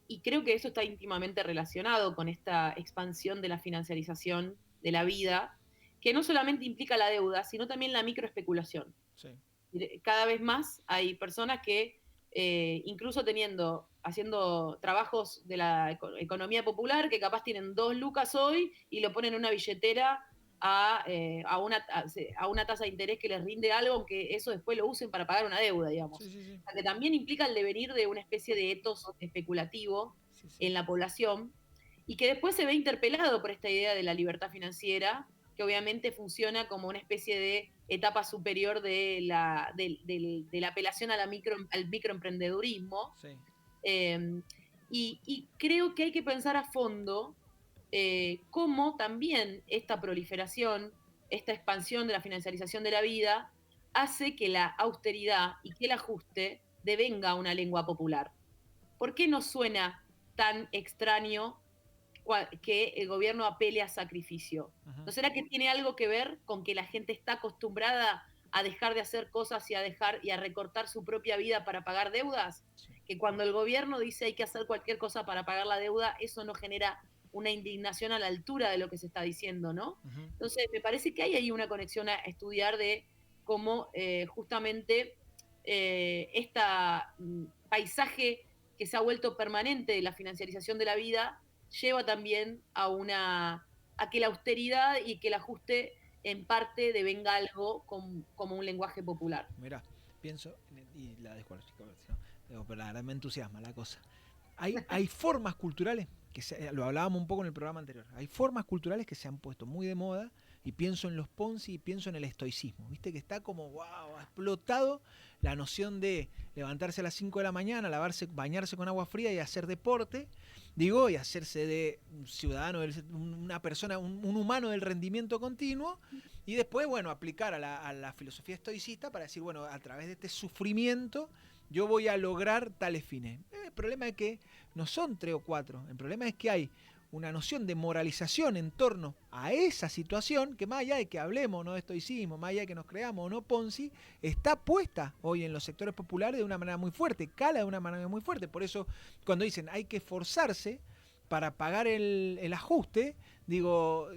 y creo que eso está íntimamente relacionado con esta expansión de la financiarización de la vida, que no solamente implica la deuda, sino también la microespeculación. Sí. Cada vez más hay personas que, incluso haciendo trabajos de la economía popular, que capaz tienen 2 lucas hoy y lo ponen en una billetera a una tasa de interés que les rinde algo, aunque eso después lo usen para pagar una deuda, digamos. Sí, sí, sí. O sea, que también implica el devenir de una especie de etos especulativo Sí, sí. en la población, y que después se ve interpelado por esta idea de la libertad financiera, que obviamente funciona como una especie de etapa superior de la apelación al microemprendedurismo. Sí. Y creo que hay que pensar a fondo cómo también esta proliferación, esta expansión de la financiarización de la vida, hace que la austeridad y que el ajuste devenga una lengua popular. ¿Por qué nos suena tan extraño que el gobierno apele a sacrificio? Ajá. ¿No será que tiene algo que ver con que la gente está acostumbrada a dejar de hacer cosas y a recortar su propia vida para pagar deudas? Sí. Que cuando el gobierno dice hay que hacer cualquier cosa para pagar la deuda, eso no genera una indignación a la altura de lo que se está diciendo, ¿no? Ajá. Entonces, me parece que hay ahí una conexión a estudiar de cómo justamente este paisaje que se ha vuelto permanente de la financiarización de la vida lleva también a que la austeridad y que el ajuste en parte devenga algo como un lenguaje popular. Mirá, pienso, y la dejo a los chicos, ¿no? Digo, pero la verdad me entusiasma la cosa. Hay formas culturales, lo hablábamos un poco en el programa anterior, hay formas culturales que se han puesto muy de moda, y pienso en los Ponzi y pienso en el estoicismo, viste que está como, wow, ha explotado la noción de levantarse a las 5 de la mañana, bañarse con agua fría y hacer deporte, digo, y hacerse de un ciudadano, una persona, un humano del rendimiento continuo, y después, bueno, aplicar a la filosofía estoicista para decir, bueno, a través de este sufrimiento yo voy a lograr tales fines. El problema es que no son 3 o 4, el problema es que hay una noción de moralización en torno a esa situación que, más allá de que hablemos no de estoicismo, más allá de que nos creamos o no Ponzi, está puesta hoy en los sectores populares de una manera muy fuerte, cala de una manera muy fuerte. Por eso cuando dicen hay que esforzarse para pagar el ajuste, digo,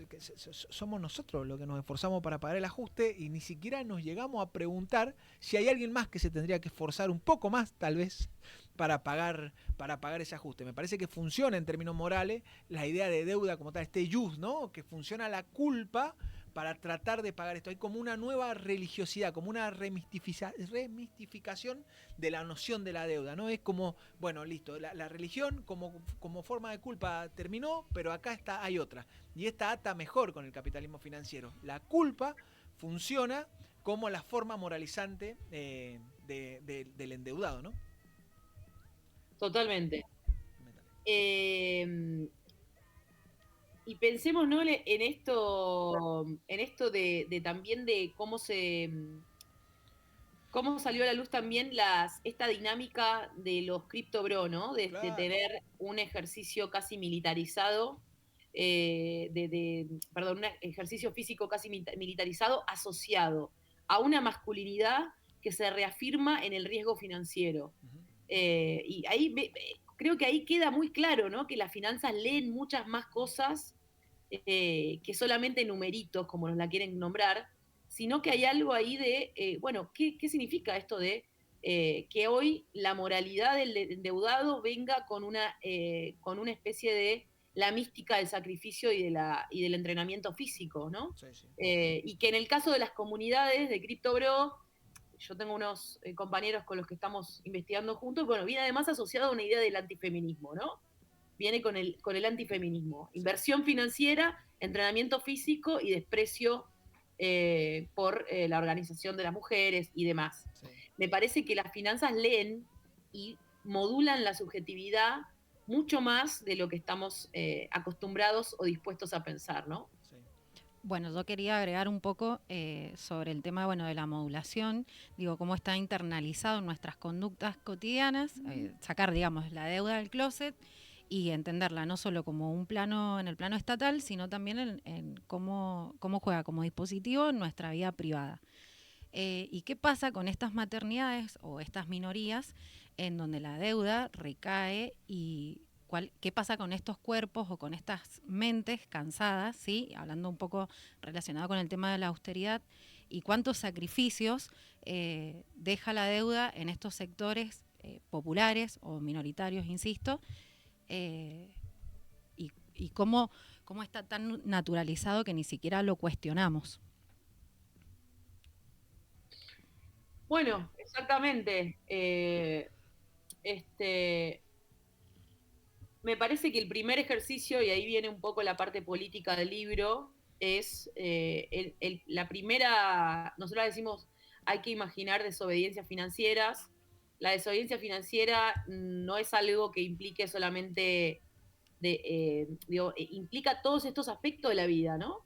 somos nosotros los que nos esforzamos para pagar el ajuste, y ni siquiera nos llegamos a preguntar si hay alguien más que se tendría que esforzar un poco más, tal vez, para pagar ese ajuste. Me parece que funciona en términos morales la idea de deuda como tal, este jus, ¿no? Que funciona la culpa para tratar de pagar esto. Hay como una nueva religiosidad, como una remistificación de la noción de la deuda, ¿no? Es como, bueno, listo, la religión como forma de culpa terminó, pero acá hay otra. Y esta ata mejor con el capitalismo financiero. La culpa funciona como la forma moralizante del endeudado, ¿no? Totalmente. Y pensemos, ¿no?, en esto de también de cómo salió a la luz también esta dinámica de los criptobro, ¿no? De Claro. tener un ejercicio casi militarizado, perdón, un ejercicio físico casi militarizado asociado a una masculinidad que se reafirma en el riesgo financiero. Y ahí creo que ahí queda muy claro, ¿no?, que las finanzas leen muchas más cosas que solamente numeritos, como nos la quieren nombrar, sino que hay algo ahí de, bueno, ¿qué significa esto de que hoy la moralidad del endeudado venga con una especie de la mística del sacrificio y del entrenamiento físico, ¿no? Sí, sí. Y que en el caso de las comunidades de CryptoBro, yo tengo unos compañeros con los que estamos investigando juntos, bueno, viene además asociado a una idea del antifeminismo, ¿no? Viene con el antifeminismo. Sí. Inversión financiera, entrenamiento físico y desprecio por la organización de las mujeres y demás. Sí. Me parece que las finanzas leen y modulan la subjetividad mucho más de lo que estamos acostumbrados o dispuestos a pensar, ¿no? Sí. Bueno, yo quería agregar un poco sobre el tema, bueno, de la modulación, digo, cómo está internalizado en nuestras conductas cotidianas, sacar, digamos, la deuda del closet y entenderla no solo como un plano, en el plano estatal, sino también en cómo juega como dispositivo en nuestra vida privada. ¿Y qué pasa con estas maternidades o estas minorías en donde la deuda recae y qué pasa con estos cuerpos o con estas mentes cansadas, ¿sí? Hablando un poco relacionado con el tema de la austeridad, y cuántos sacrificios deja la deuda en estos sectores populares o minoritarios, insisto, y cómo está tan naturalizado que ni siquiera lo cuestionamos. Bueno, exactamente. Me parece que el primer ejercicio, y ahí viene un poco la parte política del libro, es la primera, nosotros decimos, hay que imaginar desobediencias financieras. La desobediencia financiera no es algo que implique solamente, implica todos estos aspectos de la vida, ¿no?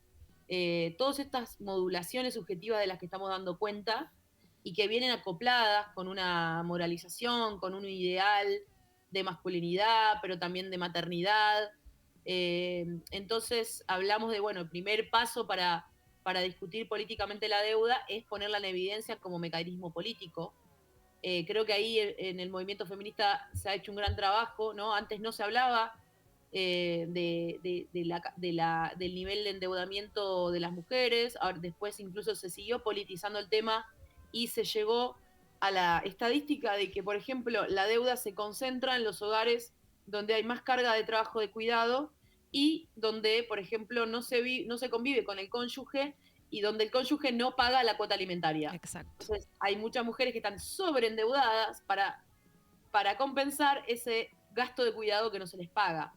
Todas estas modulaciones subjetivas de las que estamos dando cuenta y que vienen acopladas con una moralización, con un ideal de masculinidad, pero también de maternidad. Entonces hablamos de, bueno, el primer paso para discutir políticamente la deuda es ponerla en evidencia como mecanismo político. Creo que ahí en el movimiento feminista se ha hecho un gran trabajo, ¿no? Antes no se hablaba del nivel de endeudamiento de las mujeres, ahora, después incluso se siguió politizando el tema y se llegó a la estadística de que, por ejemplo, la deuda se concentra en los hogares donde hay más carga de trabajo de cuidado y donde, por ejemplo, no se convive con el cónyuge y donde el cónyuge no paga la cuota alimentaria. Exacto. Entonces, hay muchas mujeres que están sobreendeudadas para compensar ese gasto de cuidado que no se les paga.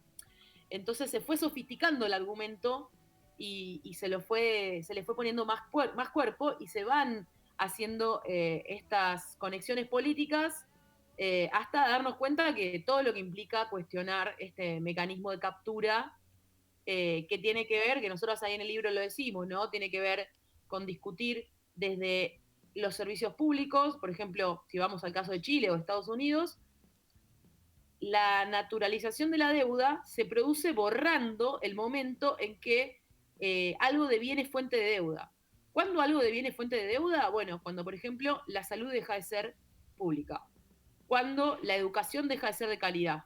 Entonces se fue sofisticando el argumento y se le fue poniendo más cuerpo y se van haciendo estas conexiones políticas hasta darnos cuenta que todo lo que implica cuestionar este mecanismo de captura que tiene que ver, que nosotros ahí en el libro lo decimos, ¿no? Tiene que ver con discutir desde los servicios públicos, por ejemplo, si vamos al caso de Chile o Estados Unidos, la naturalización de la deuda se produce borrando el momento en que algo deviene fuente de deuda. ¿Cuándo algo deviene fuente de deuda? Bueno, cuando, por ejemplo, la salud deja de ser pública, cuando la educación deja de ser de calidad.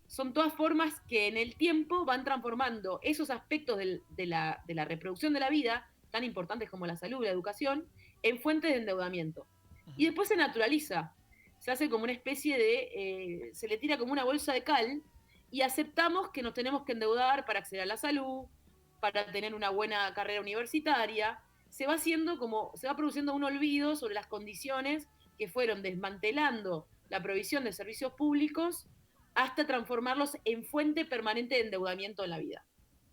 Son todas formas que en el tiempo van transformando esos aspectos de la reproducción de la vida, tan importantes como la salud y la educación, en fuentes de endeudamiento. Y después se naturaliza. Se hace como una especie de, se le tira como una bolsa de cal y aceptamos que nos tenemos que endeudar para acceder a la salud, para tener una buena carrera universitaria, se va produciendo un olvido sobre las condiciones que fueron desmantelando la provisión de servicios públicos hasta transformarlos en fuente permanente de endeudamiento en la vida.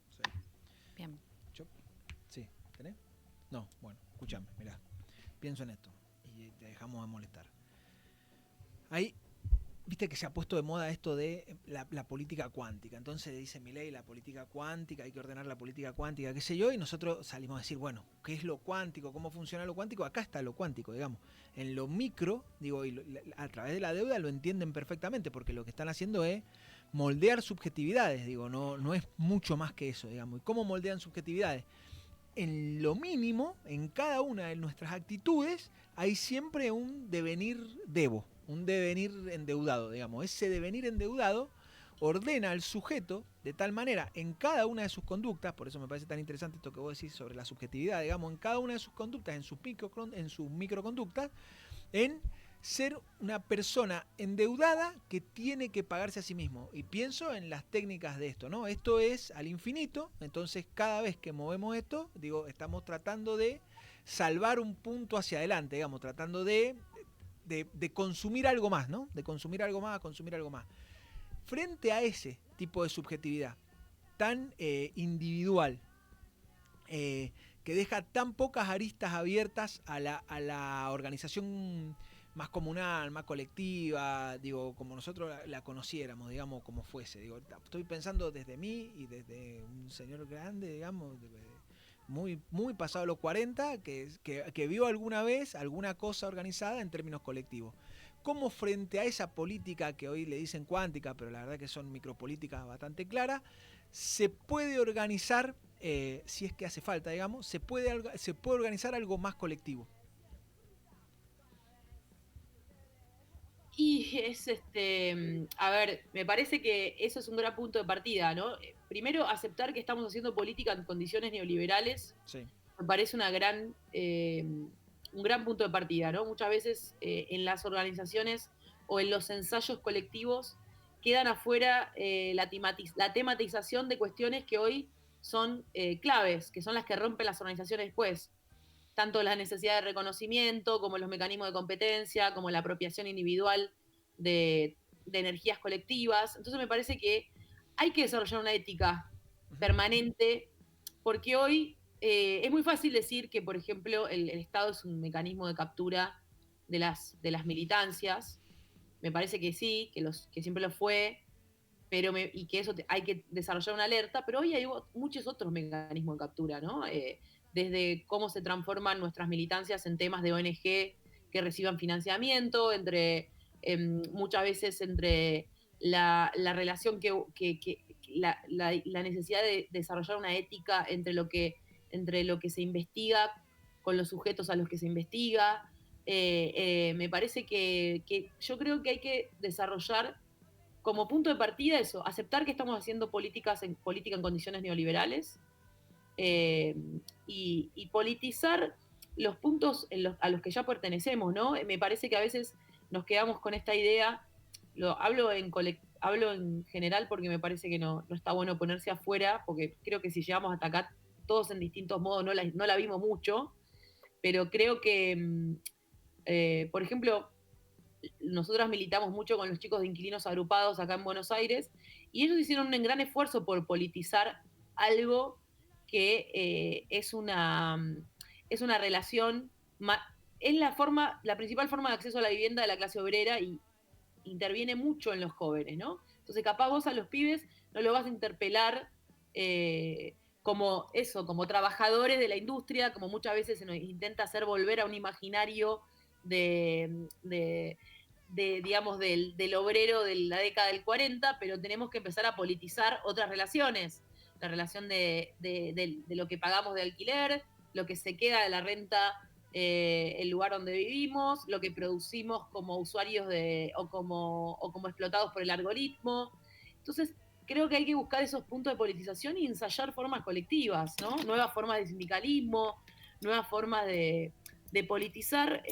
Sí. Bien. Sí, ¿tenés? No, bueno, escúchame, mirá. Pienso en esto y te dejamos de molestar. Ahí, viste que se ha puesto de moda esto de la política cuántica. Entonces dice Milei, la política cuántica, hay que ordenar la política cuántica, qué sé yo, y nosotros salimos a decir, bueno, ¿qué es lo cuántico? ¿Cómo funciona lo cuántico? Acá está lo cuántico, digamos. En lo micro, digo, a través de la deuda lo entienden perfectamente, porque lo que están haciendo es moldear subjetividades, digo, no es mucho más que eso, digamos. ¿Y cómo moldean subjetividades? En lo mínimo, en cada una de nuestras actitudes, hay siempre un devenir debo, un devenir endeudado, digamos. Ese devenir endeudado ordena al sujeto de tal manera en cada una de sus conductas, por eso me parece tan interesante esto que vos decís sobre la subjetividad, digamos, en cada una de sus conductas, en sus microconductas, en ser una persona endeudada que tiene que pagarse a sí mismo. Y pienso en las técnicas de esto, ¿no? Esto es al infinito, entonces cada vez que movemos esto, digo, estamos tratando de salvar un punto hacia adelante, digamos, tratando de consumir algo más, ¿no? De consumir algo más, consumir algo más. Frente a ese tipo de subjetividad tan individual, que deja tan pocas aristas abiertas a la organización más comunal, más colectiva, digo, como nosotros la conociéramos, digamos, como fuese. Digo, estoy pensando desde mí y desde un señor grande, digamos, muy, muy pasado los 40, que vio alguna vez alguna cosa organizada en términos colectivos. ¿Cómo frente a esa política que hoy le dicen cuántica, pero la verdad que son micropolíticas bastante claras, se puede organizar, si es que hace falta, digamos, se puede organizar algo más colectivo? Y a ver, me parece que eso es un gran punto de partida, ¿no? Primero, aceptar que estamos haciendo política en condiciones neoliberales, Sí. me parece un gran punto de partida, ¿no? Muchas veces en las organizaciones o en los ensayos colectivos quedan afuera la tematización de cuestiones que hoy son claves, que son las que rompen las organizaciones después. Tanto la necesidad de reconocimiento, como los mecanismos de competencia, como la apropiación individual de energías colectivas. Entonces me parece que hay que desarrollar una ética permanente, porque hoy es muy fácil decir que, por ejemplo, el Estado es un mecanismo de captura de las militancias. Me parece que sí, que siempre lo fue, y que eso hay que desarrollar una alerta, pero hoy hay muchos otros mecanismos de captura, ¿no? Desde cómo se transforman nuestras militancias en temas de ONG que reciban financiamiento, muchas veces entre la relación la necesidad de desarrollar una ética entre lo que se investiga con los sujetos a los que se investiga. Me parece que yo creo que hay que desarrollar como punto de partida eso, aceptar que estamos haciendo política en condiciones neoliberales, y politizar los puntos a los que ya pertenecemos, ¿no? Me parece que a veces nos quedamos con esta idea, hablo en general porque me parece que no está bueno ponerse afuera, porque creo que si llegamos hasta acá todos en distintos modos no la vimos mucho, pero creo que, por ejemplo, nosotras militamos mucho con los chicos de Inquilinos Agrupados acá en Buenos Aires, y ellos hicieron un gran esfuerzo por politizar algo que es una relación, es la principal forma de acceso a la vivienda de la clase obrera y interviene mucho en los jóvenes, ¿no? Entonces capaz vos a los pibes no lo vas a interpelar como trabajadores de la industria, como muchas veces se nos intenta hacer volver a un imaginario digamos, del obrero de la década del 40, pero tenemos que empezar a politizar otras relaciones. La relación de lo que pagamos de alquiler, lo que se queda de la renta, el lugar donde vivimos, lo que producimos como usuarios o como explotados por el algoritmo. Entonces, creo que hay que buscar esos puntos de politización y ensayar formas colectivas, ¿no? Nuevas formas de sindicalismo, nuevas formas de politizar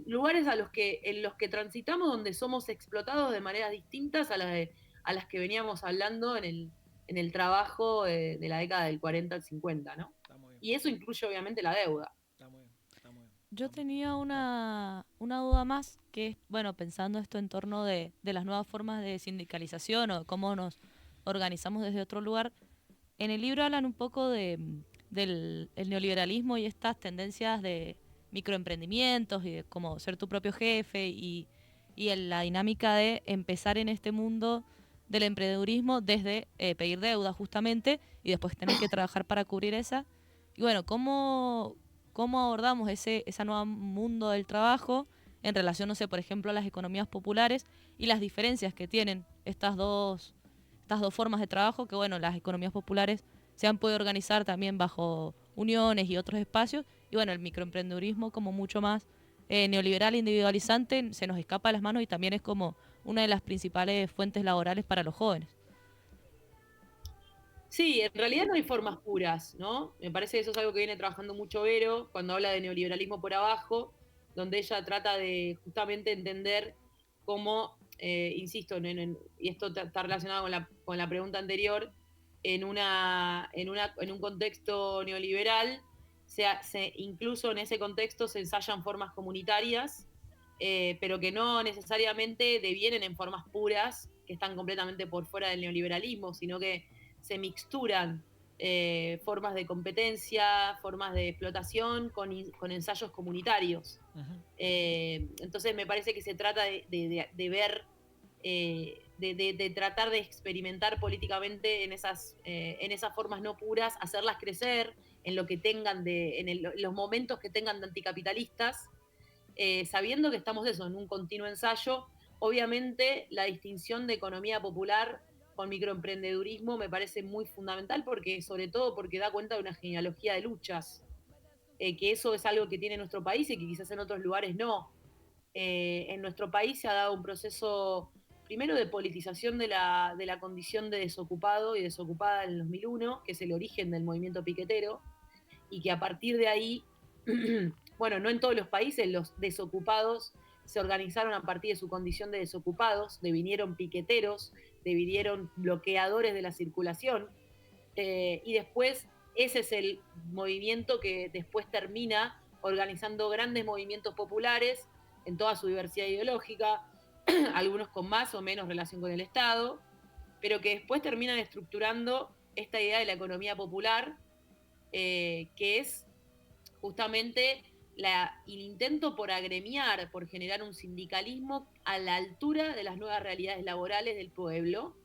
lugares en los que transitamos, donde somos explotados de maneras distintas a las que veníamos hablando en en el trabajo de la década del 40 al 50, ¿no? Está muy bien. Y eso incluye obviamente la deuda. Está muy bien. Está muy bien. Yo tenía una duda más, que es, bueno, pensando esto en torno de las nuevas formas de sindicalización o cómo nos organizamos desde otro lugar. En el libro hablan un poco del el neoliberalismo y estas tendencias de microemprendimientos y de cómo ser tu propio jefe y la dinámica de empezar en este mundo del emprendedurismo desde pedir deuda justamente y después tener que trabajar para cubrir esa. Y bueno, ¿cómo abordamos ese nuevo mundo del trabajo en relación, no sé, por ejemplo, a las economías populares y las diferencias que tienen estas dos formas de trabajo? Que bueno, las economías populares se han podido organizar también bajo uniones y otros espacios, y bueno, el microemprendedurismo como mucho más neoliberal, individualizante, se nos escapa de las manos y también es como una de las principales fuentes laborales para los jóvenes. Sí, en realidad no hay formas puras, ¿no? Me parece que eso es algo que viene trabajando mucho Vero cuando habla de neoliberalismo por abajo, donde ella trata de justamente entender cómo, insisto, y esto está relacionado con la pregunta anterior, en un contexto neoliberal, incluso en ese contexto se ensayan formas comunitarias, pero que no necesariamente devienen en formas puras, que están completamente por fuera del neoliberalismo, sino que se mixturan formas de competencia, formas de explotación con ensayos comunitarios. Ujú. Entonces me parece que se trata de ver, de tratar de experimentar políticamente en esas formas no puras, hacerlas crecer en lo que tengan en los momentos que tengan de anticapitalistas, sabiendo que estamos en un continuo ensayo. Obviamente la distinción de economía popular con microemprendedurismo me parece muy fundamental, porque sobre todo porque da cuenta de una genealogía de luchas, que eso es algo que tiene nuestro país y que quizás en otros lugares no. En nuestro país se ha dado un proceso primero de politización de la condición de desocupado y desocupada en el 2001, que es el origen del movimiento piquetero, y que a partir de ahí, bueno, no en todos los países los desocupados se organizaron a partir de su condición de desocupados, devinieron piqueteros, devinieron bloqueadores de la circulación, y después ese es el movimiento que después termina organizando grandes movimientos populares en toda su diversidad ideológica, algunos con más o menos relación con el Estado, pero que después terminan estructurando esta idea de la economía popular, que es justamente el intento por agremiar, por generar un sindicalismo a la altura de las nuevas realidades laborales del pueblo,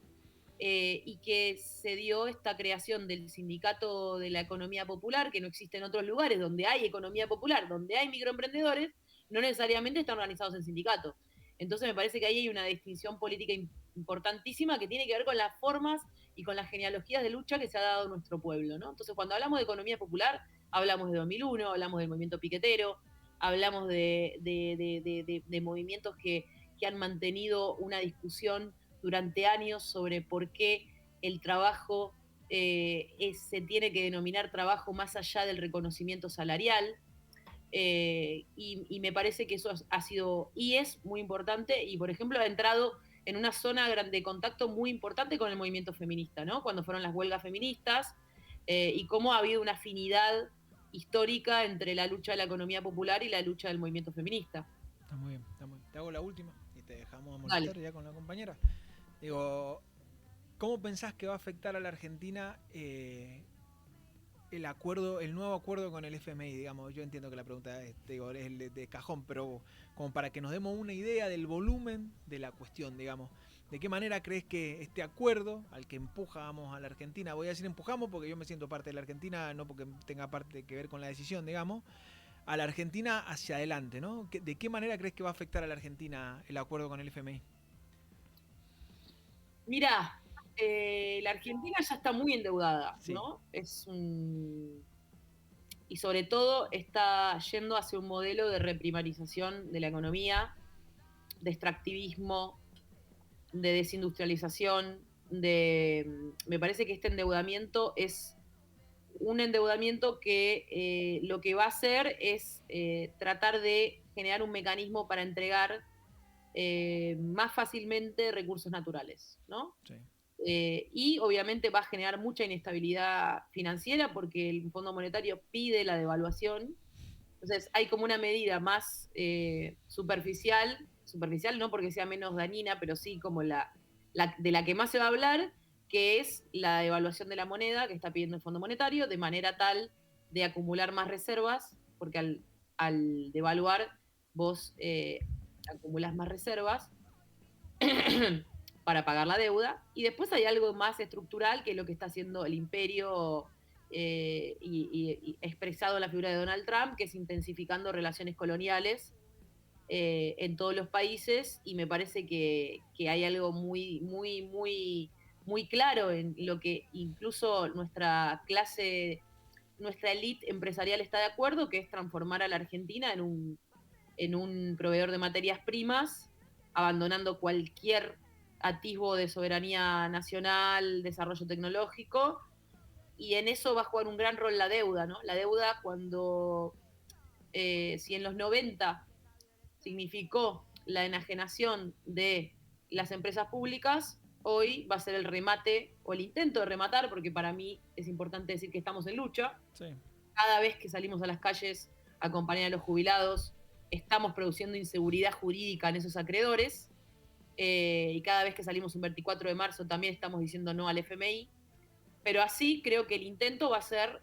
y que se dio esta creación del sindicato de la economía popular, que no existe en otros lugares, donde hay economía popular, donde hay microemprendedores, no necesariamente están organizados en sindicatos. Entonces me parece que ahí hay una distinción política importantísima que tiene que ver con las formas y con las genealogías de lucha que se ha dado en nuestro pueblo, ¿no? Entonces cuando hablamos de economía popular, hablamos de 2001, hablamos del movimiento piquetero, hablamos de movimientos que han mantenido una discusión durante años sobre por qué el trabajo se tiene que denominar trabajo más allá del reconocimiento salarial. Y me parece que eso ha sido y es muy importante, y por ejemplo ha entrado en una zona de contacto muy importante con el movimiento feminista, ¿no? Cuando fueron las huelgas feministas, y cómo ha habido una afinidad histórica entre la lucha de la economía popular y la lucha del movimiento feminista. Está muy bien, está muy bien. Te hago la última y te dejamos Dale. molestar ya con la compañera. Digo, ¿cómo pensás que va a afectar a la Argentina el nuevo acuerdo con el FMI? Digamos, yo entiendo que la pregunta es de cajón, pero como para que nos demos una idea del volumen de la cuestión, digamos. ¿De qué manera crees que este acuerdo al que empujamos a la Argentina, voy a decir empujamos porque yo me siento parte de la Argentina, no porque tenga parte que ver con la decisión, digamos, a la Argentina hacia adelante, ¿no? ¿De qué manera crees que va a afectar a la Argentina el acuerdo con el FMI? Mirá, la Argentina ya está muy endeudada, Sí. ¿no? Y sobre todo está yendo hacia un modelo de reprimarización de la economía, de extractivismo, de desindustrialización, me parece que este endeudamiento es un endeudamiento que lo que va a hacer es tratar de generar un mecanismo para entregar más fácilmente recursos naturales, ¿no? Sí. Y obviamente va a generar mucha inestabilidad financiera porque el Fondo Monetario pide la devaluación. Entonces hay como una medida más superficial no porque sea menos dañina, pero sí como de la que más se va a hablar, que es la devaluación de la moneda que está pidiendo el Fondo Monetario, de manera tal de acumular más reservas, porque al devaluar vos acumulas más reservas para pagar la deuda. Y después hay algo más estructural, que es lo que está haciendo el imperio y expresado en la figura de Donald Trump, que es intensificando relaciones coloniales en todos los países, y me parece que hay algo muy, muy, muy, muy claro en lo que incluso nuestra élite empresarial está de acuerdo, que es transformar a la Argentina en un proveedor de materias primas, abandonando cualquier atisbo de soberanía nacional, desarrollo tecnológico, y en eso va a jugar un gran rol la deuda, ¿no? La deuda si en los 90 significó la enajenación de las empresas públicas, hoy va a ser el remate o el intento de rematar, porque para mí es importante decir que estamos en lucha. Sí. Cada vez que salimos a las calles a acompañar a los jubilados, estamos produciendo inseguridad jurídica en esos acreedores, y cada vez que salimos un 24 de marzo también estamos diciendo no al FMI, pero así creo que el intento va a ser,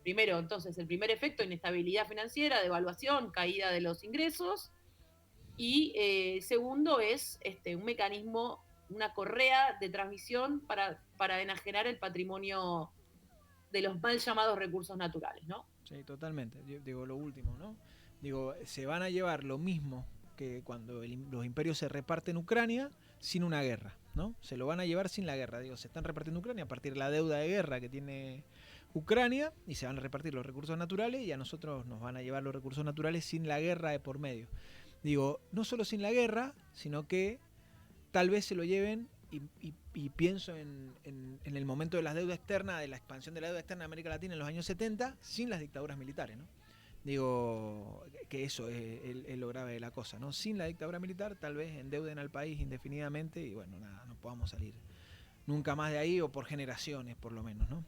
primero, entonces, el primer efecto, inestabilidad financiera, devaluación, caída de los ingresos, y segundo es un mecanismo, una correa de transmisión para enajenar el patrimonio de los mal llamados recursos naturales, ¿no? Sí, totalmente. Yo digo lo último, ¿no? Digo, se van a llevar lo mismo que cuando los imperios se reparten Ucrania sin una guerra, ¿no? Se lo van a llevar sin la guerra. Digo, se están repartiendo Ucrania a partir de la deuda de guerra que tiene Ucrania, y se van a repartir los recursos naturales, y a nosotros nos van a llevar los recursos naturales sin la guerra de por medio. Digo, no solo sin la guerra, sino que tal vez se lo lleven, y pienso en el momento de la deuda externa, de la expansión de la deuda externa de América Latina en los años 70, sin las dictaduras militares, ¿no? Digo, que eso es lo grave de la cosa, ¿no? Sin la dictadura militar, tal vez endeuden al país indefinidamente y bueno, nada, no podamos salir nunca más de ahí, o por generaciones por lo menos, ¿no?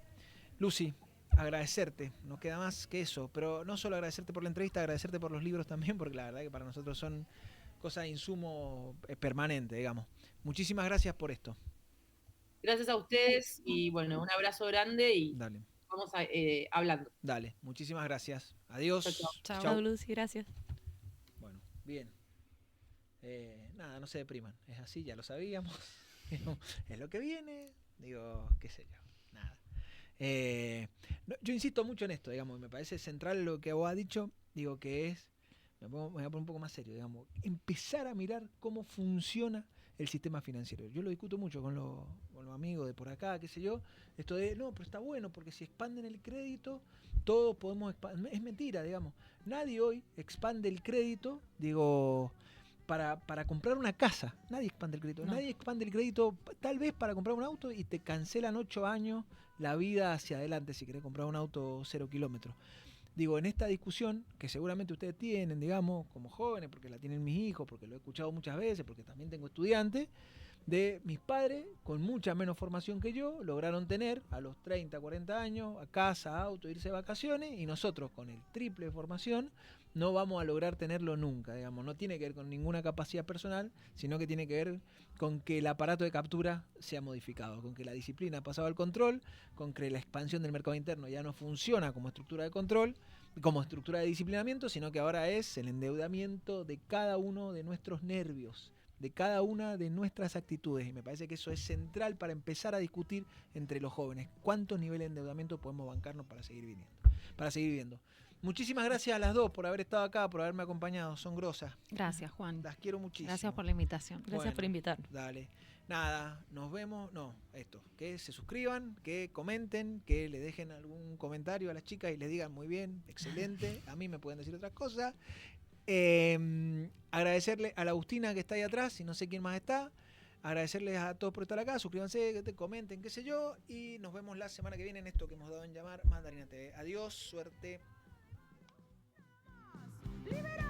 Lucy, agradecerte, no queda más que eso, pero no solo agradecerte por la entrevista, agradecerte por los libros también, porque la verdad que para nosotros son cosas de insumo permanente, digamos. Muchísimas gracias por esto. Gracias a ustedes y bueno, un abrazo grande y Dale. vamos hablando. Dale, muchísimas gracias. Adiós. Chao. Chao, Lucy, gracias. Bueno, bien. Nada, no se depriman. Es así, ya lo sabíamos. Es lo que viene. Digo, qué sé yo. Nada. Yo insisto mucho en esto, digamos, me parece central lo que vos has dicho. Digo que es, me voy a poner un poco más serio, digamos, empezar a mirar cómo funciona el sistema financiero. Yo lo discuto mucho con los amigos de por acá, qué sé yo, esto de, no, pero está bueno, porque si expanden el crédito, todos podemos expandir. Es mentira, digamos. Nadie hoy expande el crédito, digo, para comprar una casa. Nadie expande el crédito. No. Nadie expande el crédito, tal vez para comprar un auto, y te cancelan 8 años la vida hacia adelante si querés comprar un auto 0 kilómetros. Digo, en esta discusión que seguramente ustedes tienen, digamos, como jóvenes, porque la tienen mis hijos, porque lo he escuchado muchas veces, porque también tengo estudiantes, de mis padres, con mucha menos formación que yo, lograron tener a los 30, 40 años, a casa, auto, irse de vacaciones, y nosotros con el triple de formación no vamos a lograr tenerlo nunca, digamos. No tiene que ver con ninguna capacidad personal, sino que tiene que ver con que el aparato de captura sea modificado, con que la disciplina ha pasado al control, con que la expansión del mercado interno ya no funciona como estructura de control, como estructura de disciplinamiento, sino que ahora es el endeudamiento de cada uno de nuestros nervios, de cada una de nuestras actitudes, y me parece que eso es central para empezar a discutir entre los jóvenes cuántos niveles de endeudamiento podemos bancarnos para seguir viviendo. Muchísimas gracias a las dos por haber estado acá, por haberme acompañado, son grosas. Gracias, Juan. Las quiero muchísimo. Gracias por la invitación. Gracias por invitar. Dale. Nada, nos vemos. No, que se suscriban, que comenten, que le dejen algún comentario a las chicas y les digan muy bien, excelente. A mí me pueden decir otras cosas. Agradecerle a la Agustina que está ahí atrás, y no sé quién más está. Agradecerles a todos por estar acá, suscríbanse, comenten, qué sé yo, y nos vemos la semana que viene en esto que hemos dado en llamar Mandarina TV. Adiós, suerte. Libera.